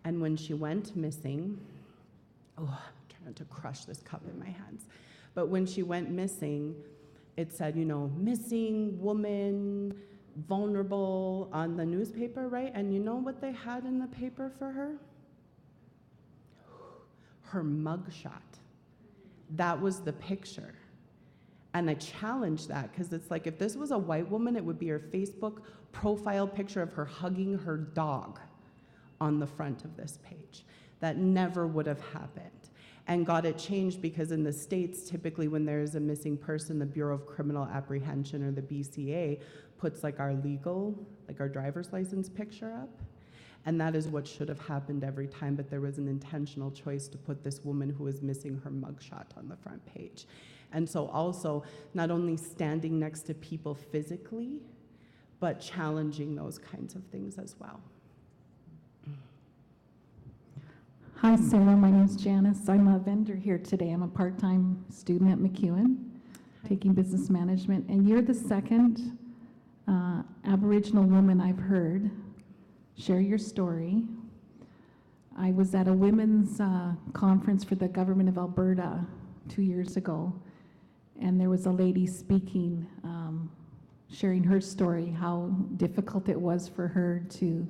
Speaker 2: And when she went missing, I'm trying to crush this cup in my hands, but when she went missing, it said, missing woman, vulnerable on the newspaper, right? And you know what they had in the paper for her? Her mugshot. That was the picture. And I challenged that, because it's like, if this was a white woman, it would be her Facebook profile picture of her hugging her dog on the front of this page. That never would have happened. And got it changed because in the States, typically when there's a missing person, the Bureau of Criminal Apprehension, or the BCA, puts like our driver's license picture up. And that is what should have happened every time, but there was an intentional choice to put this woman who was missing her mugshot on the front page. And so also, not only standing next to people physically, but challenging those kinds of things as well.
Speaker 5: Hi, Sarah. My name's Janice. I'm a vendor here today. I'm a part-time student at McEwen, taking business management. And you're the second Aboriginal woman I've heard share your story. I was at a women's conference for the government of Alberta 2 years ago, and there was a lady speaking, sharing her story, how difficult it was for her to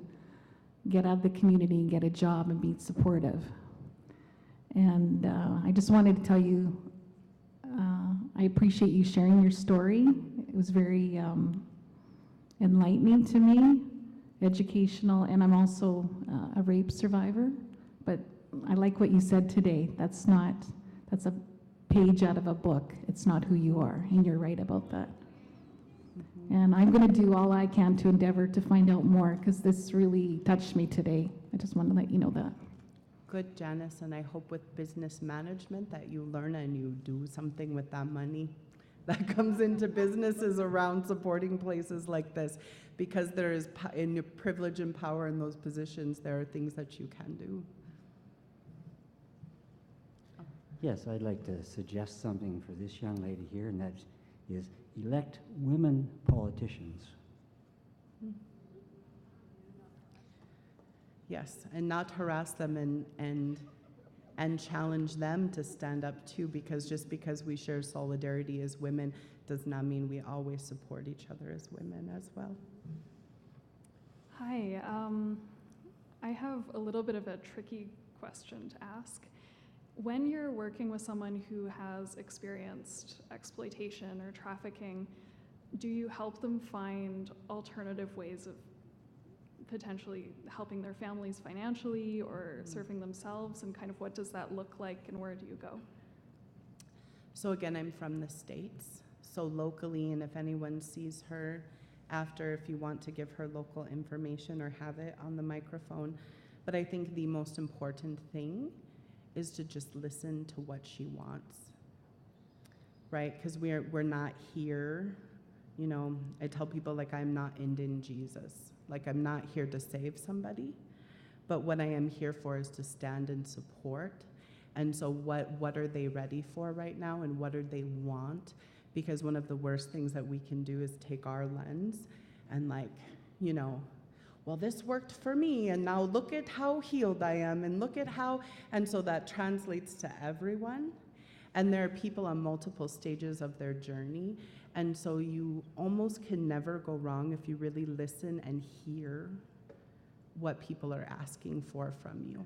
Speaker 5: get out of the community and get a job and be supportive. And I just wanted to tell you, I appreciate you sharing your story. It was very enlightening to me, educational, and I'm also a rape survivor. But I like what you said today. That's a page out of a book. It's not who you are, and you're right about that. And I'm going to do all I can to endeavor to find out more, because this really touched me today. I just want to let you know that.
Speaker 2: Good, Janice, and I hope with business management that you learn and you do something with that money that comes into businesses around supporting places like this, because there is, in your privilege and power in those positions, there are things that you can do.
Speaker 6: Yes, I'd like to suggest something for this young lady here, and that is elect women politicians.
Speaker 2: Yes, and not harass them and challenge them to stand up too, because just because we share solidarity as women does not mean we always support each other as women as well.
Speaker 7: Hi, I have a little bit of a tricky question to ask. When you're working with someone who has experienced exploitation or trafficking, do you help them find alternative ways of potentially helping their families financially or serving themselves, and kind of what does that look like and where do you go?
Speaker 2: So again, I'm from the States, so locally, and if anyone sees her after, if you want to give her local information or have it on the microphone. But I think the most important thing is to just listen to what she wants, right? Because we're not here, you know, I tell people, like, I'm not Indian Jesus. Like, I'm not here to save somebody, but what I am here for is to stand and support. And so what are they ready for right now, and what do they want? Because one of the worst things that we can do is take our lens and, like, you know, well, this worked for me, and now look at how healed I am, and look at how, and so that translates to everyone. And there are people on multiple stages of their journey, and so you almost can never go wrong if you really listen and hear what people are asking for from you.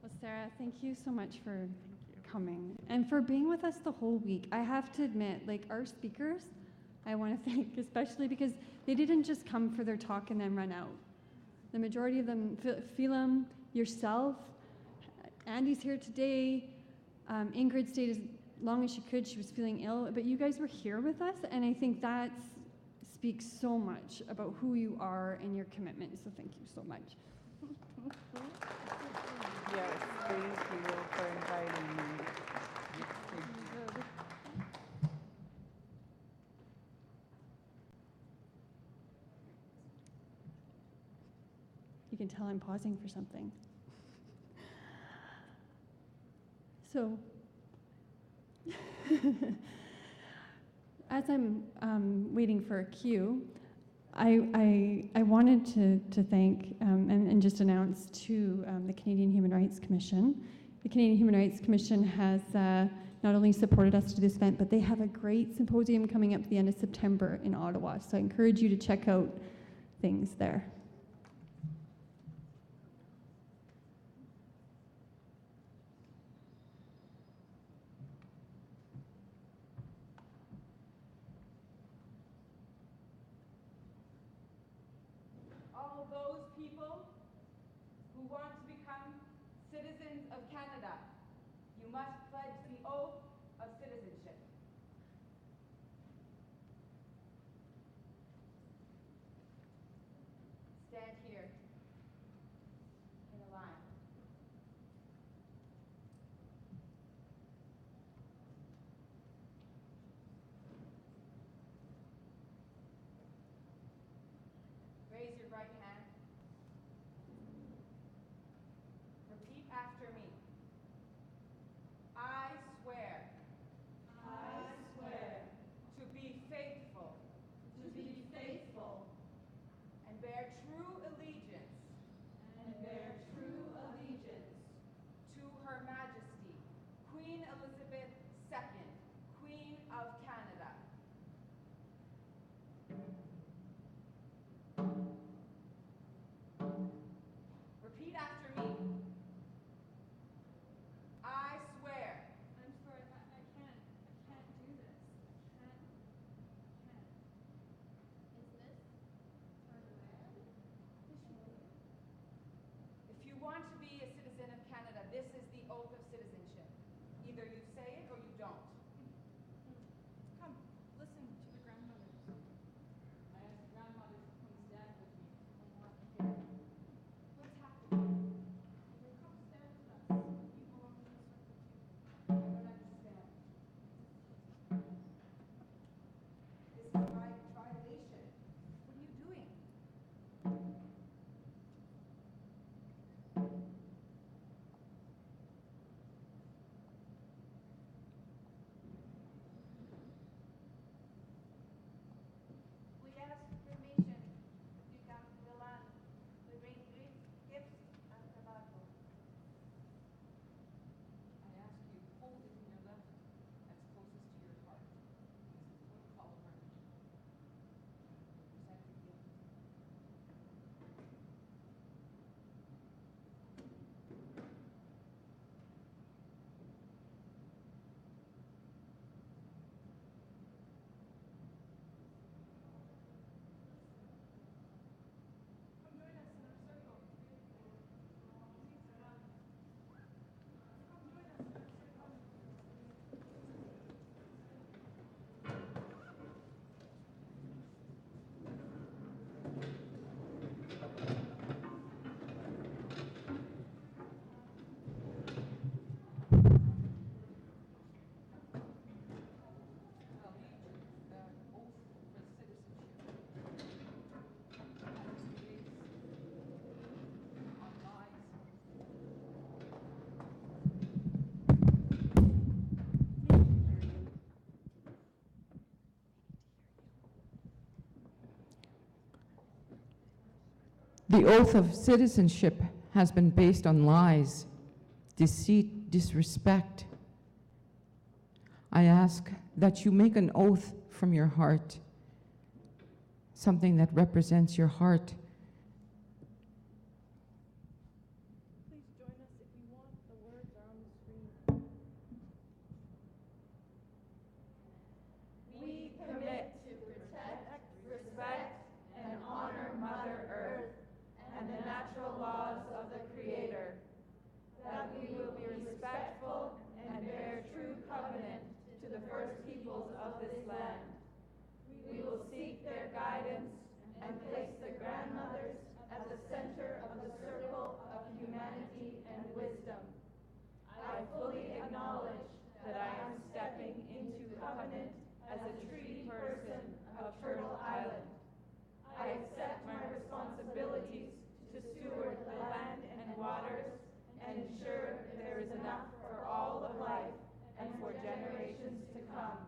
Speaker 1: Well, Sarah, thank you so much for coming and for being with us the whole week. I have to admit, like, our speakers, I want to thank, especially because they didn't just come for their talk and then run out. The majority of them, Phelim, yourself, Andy's here today, Ingrid stayed as long as she could. She was feeling ill, but you guys were here with us, and I think that speaks so much about who you are and your commitment, so thank you so much.
Speaker 2: Yes, thank you for inviting me.
Speaker 1: You can tell I'm pausing for something. So, as I'm waiting for a cue, I wanted to thank and just announce to the Canadian Human Rights Commission. The Canadian Human Rights Commission has not only supported us to this event, but they have a great symposium coming up at the end of September in Ottawa. So I encourage you to check out things there.
Speaker 8: All those people who want to become citizens of Canada, you must pledge the oath of citizenship. Stand here in a line. Raise your right hand. Repeat after me. I swear. I swear. To be faithful. To be faithful. And bear true allegiance. And bear true allegiance. To Her Majesty, Queen Elizabeth II, Queen of Canada.
Speaker 9: The oath of citizenship has been based on lies, deceit, disrespect. I ask that you make an oath from your heart, something that represents your heart. Please join us if you want. The words are on the screen.
Speaker 8: We commit to protect, respect, and honor Mother Earth and the natural laws of the Creator, that we will be respectful and bear true covenant to the first peoples of this land. We will seek their guidance and place the grandmothers at the center of the circle of humanity and wisdom. I fully acknowledge that I am stepping into covenant as a treaty person of Turtle Island. I accept my responsibilities to steward the land and waters and ensure there is enough for all of life and for generations to come.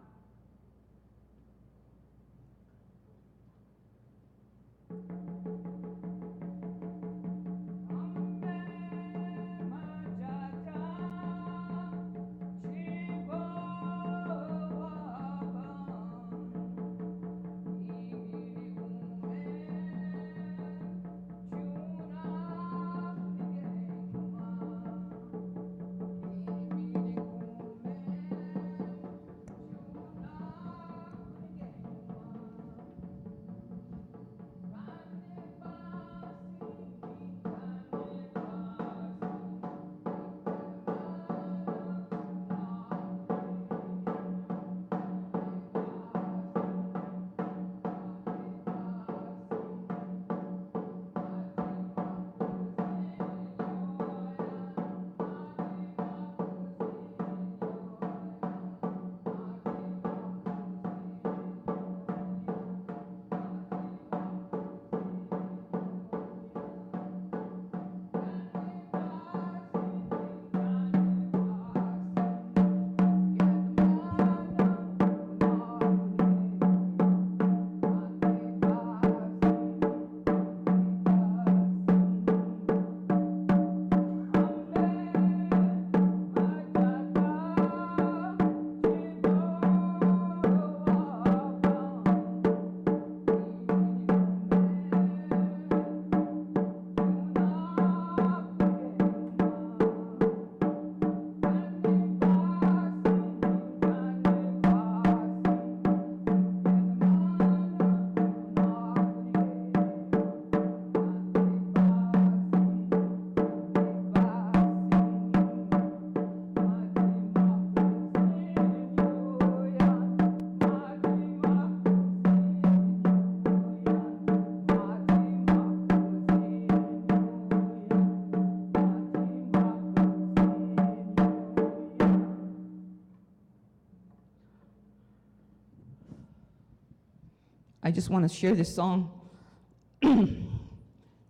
Speaker 9: I just want to share this song.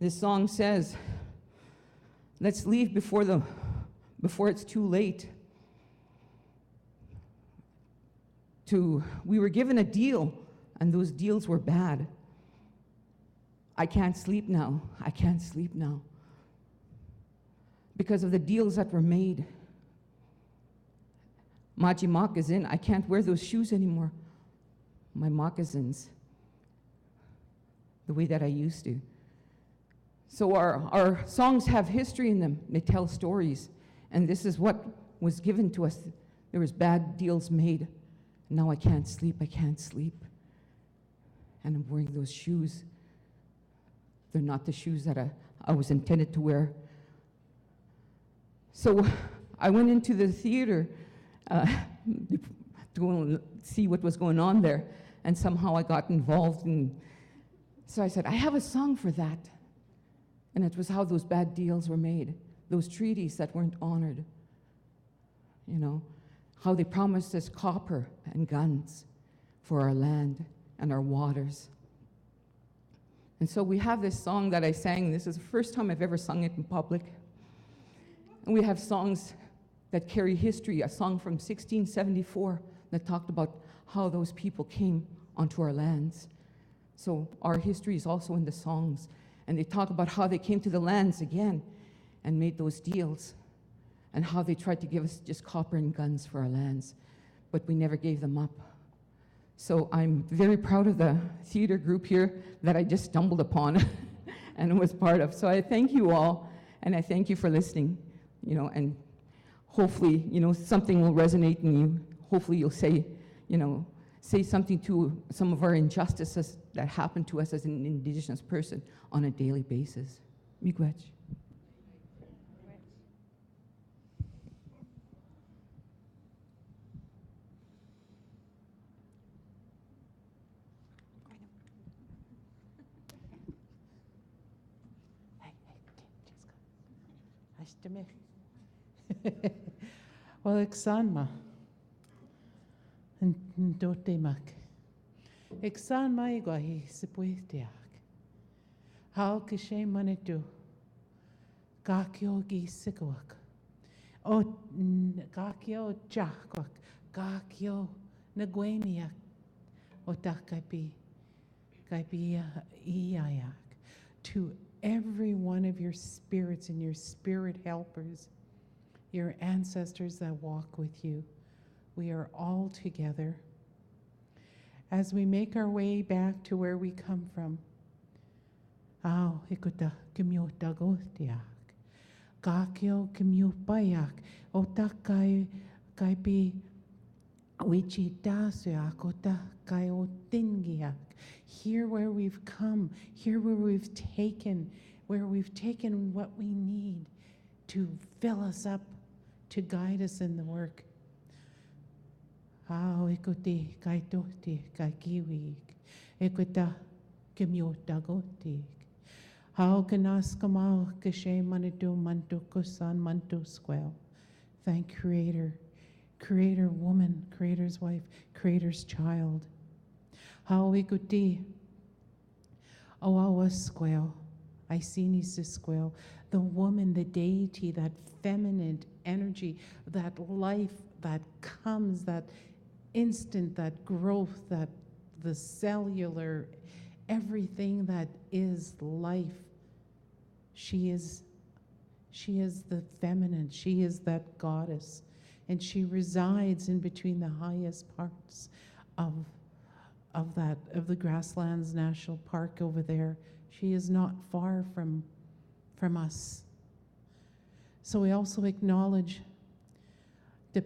Speaker 9: This song says, let's leave before it's too late. We were given a deal, and those deals were bad. I can't sleep now. I can't sleep now. Because of the deals that were made. Maji moccasin, I can't wear those shoes anymore. My moccasins. The way that I used to. So our songs have history in them. They tell stories. And this is what was given to us. There was bad deals made. Now I can't sleep, I can't sleep. And I'm wearing those shoes. They're not the shoes that I was intended to wear. So I went into the theater to go and see what was going on there. And somehow I got involved in. So I said, I have a song for that. And it was how those bad deals were made, those treaties that weren't honored. You know, how they promised us copper and guns for our land and our waters. And so we have this song that I sang. This is the first time I've ever sung it in public. And we have songs that carry history, a song from 1674 that talked about how those people came onto our lands. So our history is also in the songs. And they talk about how they came to the lands again and made those deals, and how they tried to give us just copper and guns for our lands, but we never gave them up. So I'm very proud of the theater group here that I just stumbled upon and was part of. So I thank you all, and I thank you for listening, and hopefully, something will resonate in you. Hopefully you'll say something to some of our injustices that happen to us as an Indigenous person on a daily basis. Miigwech.
Speaker 10: Well, Iksanma and Dotemak. Iksanma igwahi sipuitiak. How kishe manitu. Gakyo gisikawak. O gakyo jakwak. Gakyo nagwaniak. O takaipi. Kaipi iayak. To every one of your spirits and your spirit helpers, your ancestors that walk with you, we are all together. As we make our way back to where we come from, ikuta kimyotagotiak, gakyo kimyopayak, otakai kaipi wichitasuak, otakai otingiak. Here where we've come, here where we've taken what we need to fill us up, to guide us in the work. Ikuti kaitoti kaikiwik, ikuta kimyotagotik. Kanaskama kashe manitu mantu kusan mantu squel. Thank Creator, Creator woman, Creator's wife, Creator's child. Ikuti awawa squel. I see squel. The woman, the deity, that feminine energy, that life that comes, that instant, that growth, that the cellular, everything that is life. She is the feminine. She is that goddess, and she resides in between the highest parts of the Grasslands National Park over there. She is not far from us. So we also acknowledge the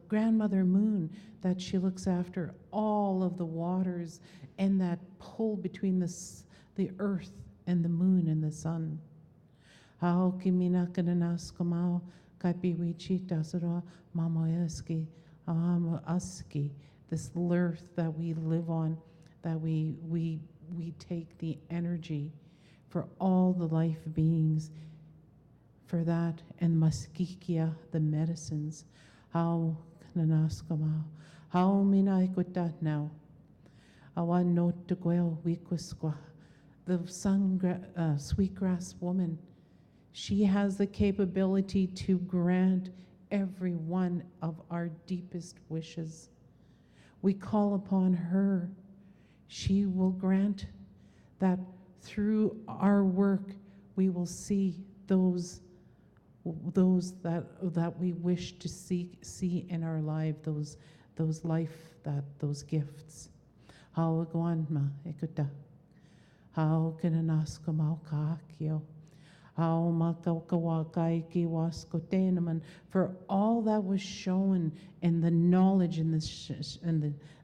Speaker 10: grandmother moon, that she looks after all of the waters and that pull between the earth and the moon and the sun. This earth that we live on, that we take the energy for all the life beings, for that, and maskikia, the medicines. How nanaskama, how minaikutat now. Awan not to gwel wikwisqua, the sweetgrass woman. She has the capability to grant every one of our deepest wishes. We call upon her. She will grant that through our work we will see those that we wish to see in our life, those gifts. How guanma ikuta, how kananaskama kakyo, how makawakaiki waskotenaman, for all that was shown in the knowledge and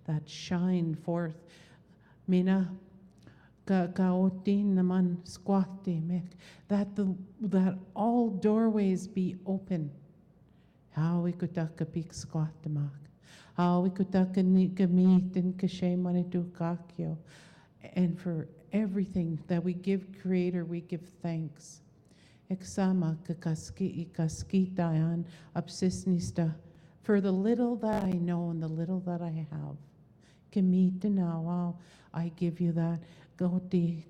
Speaker 10: that shine forth. Mina kaotin naman squati mek, that all doorways be open. How we could kapik squatamak. How we could kamit and kashe manitu kakyo. And for everything that we give Creator, we give thanks. Eksama kakaski ikaskitayan absisnista, for the little that I know and the little that I have. Kamita now, I give you that. Goti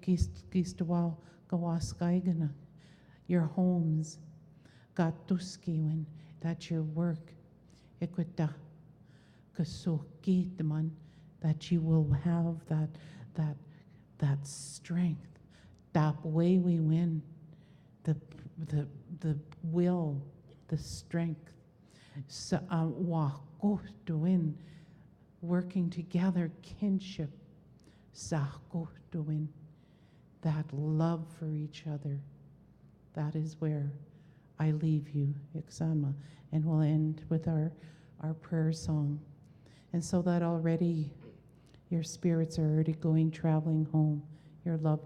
Speaker 10: kistawal gawaskaigana, your homes. Gatuskiwin, that's your work. Equita kasokitaman, that you will have that that strength, that way we win, the will, the strength. So, working together, kinship, that love for each other. That is where I leave you, Ixanma, and we'll end with our prayer song. And so that already your spirits are already going, traveling home, your love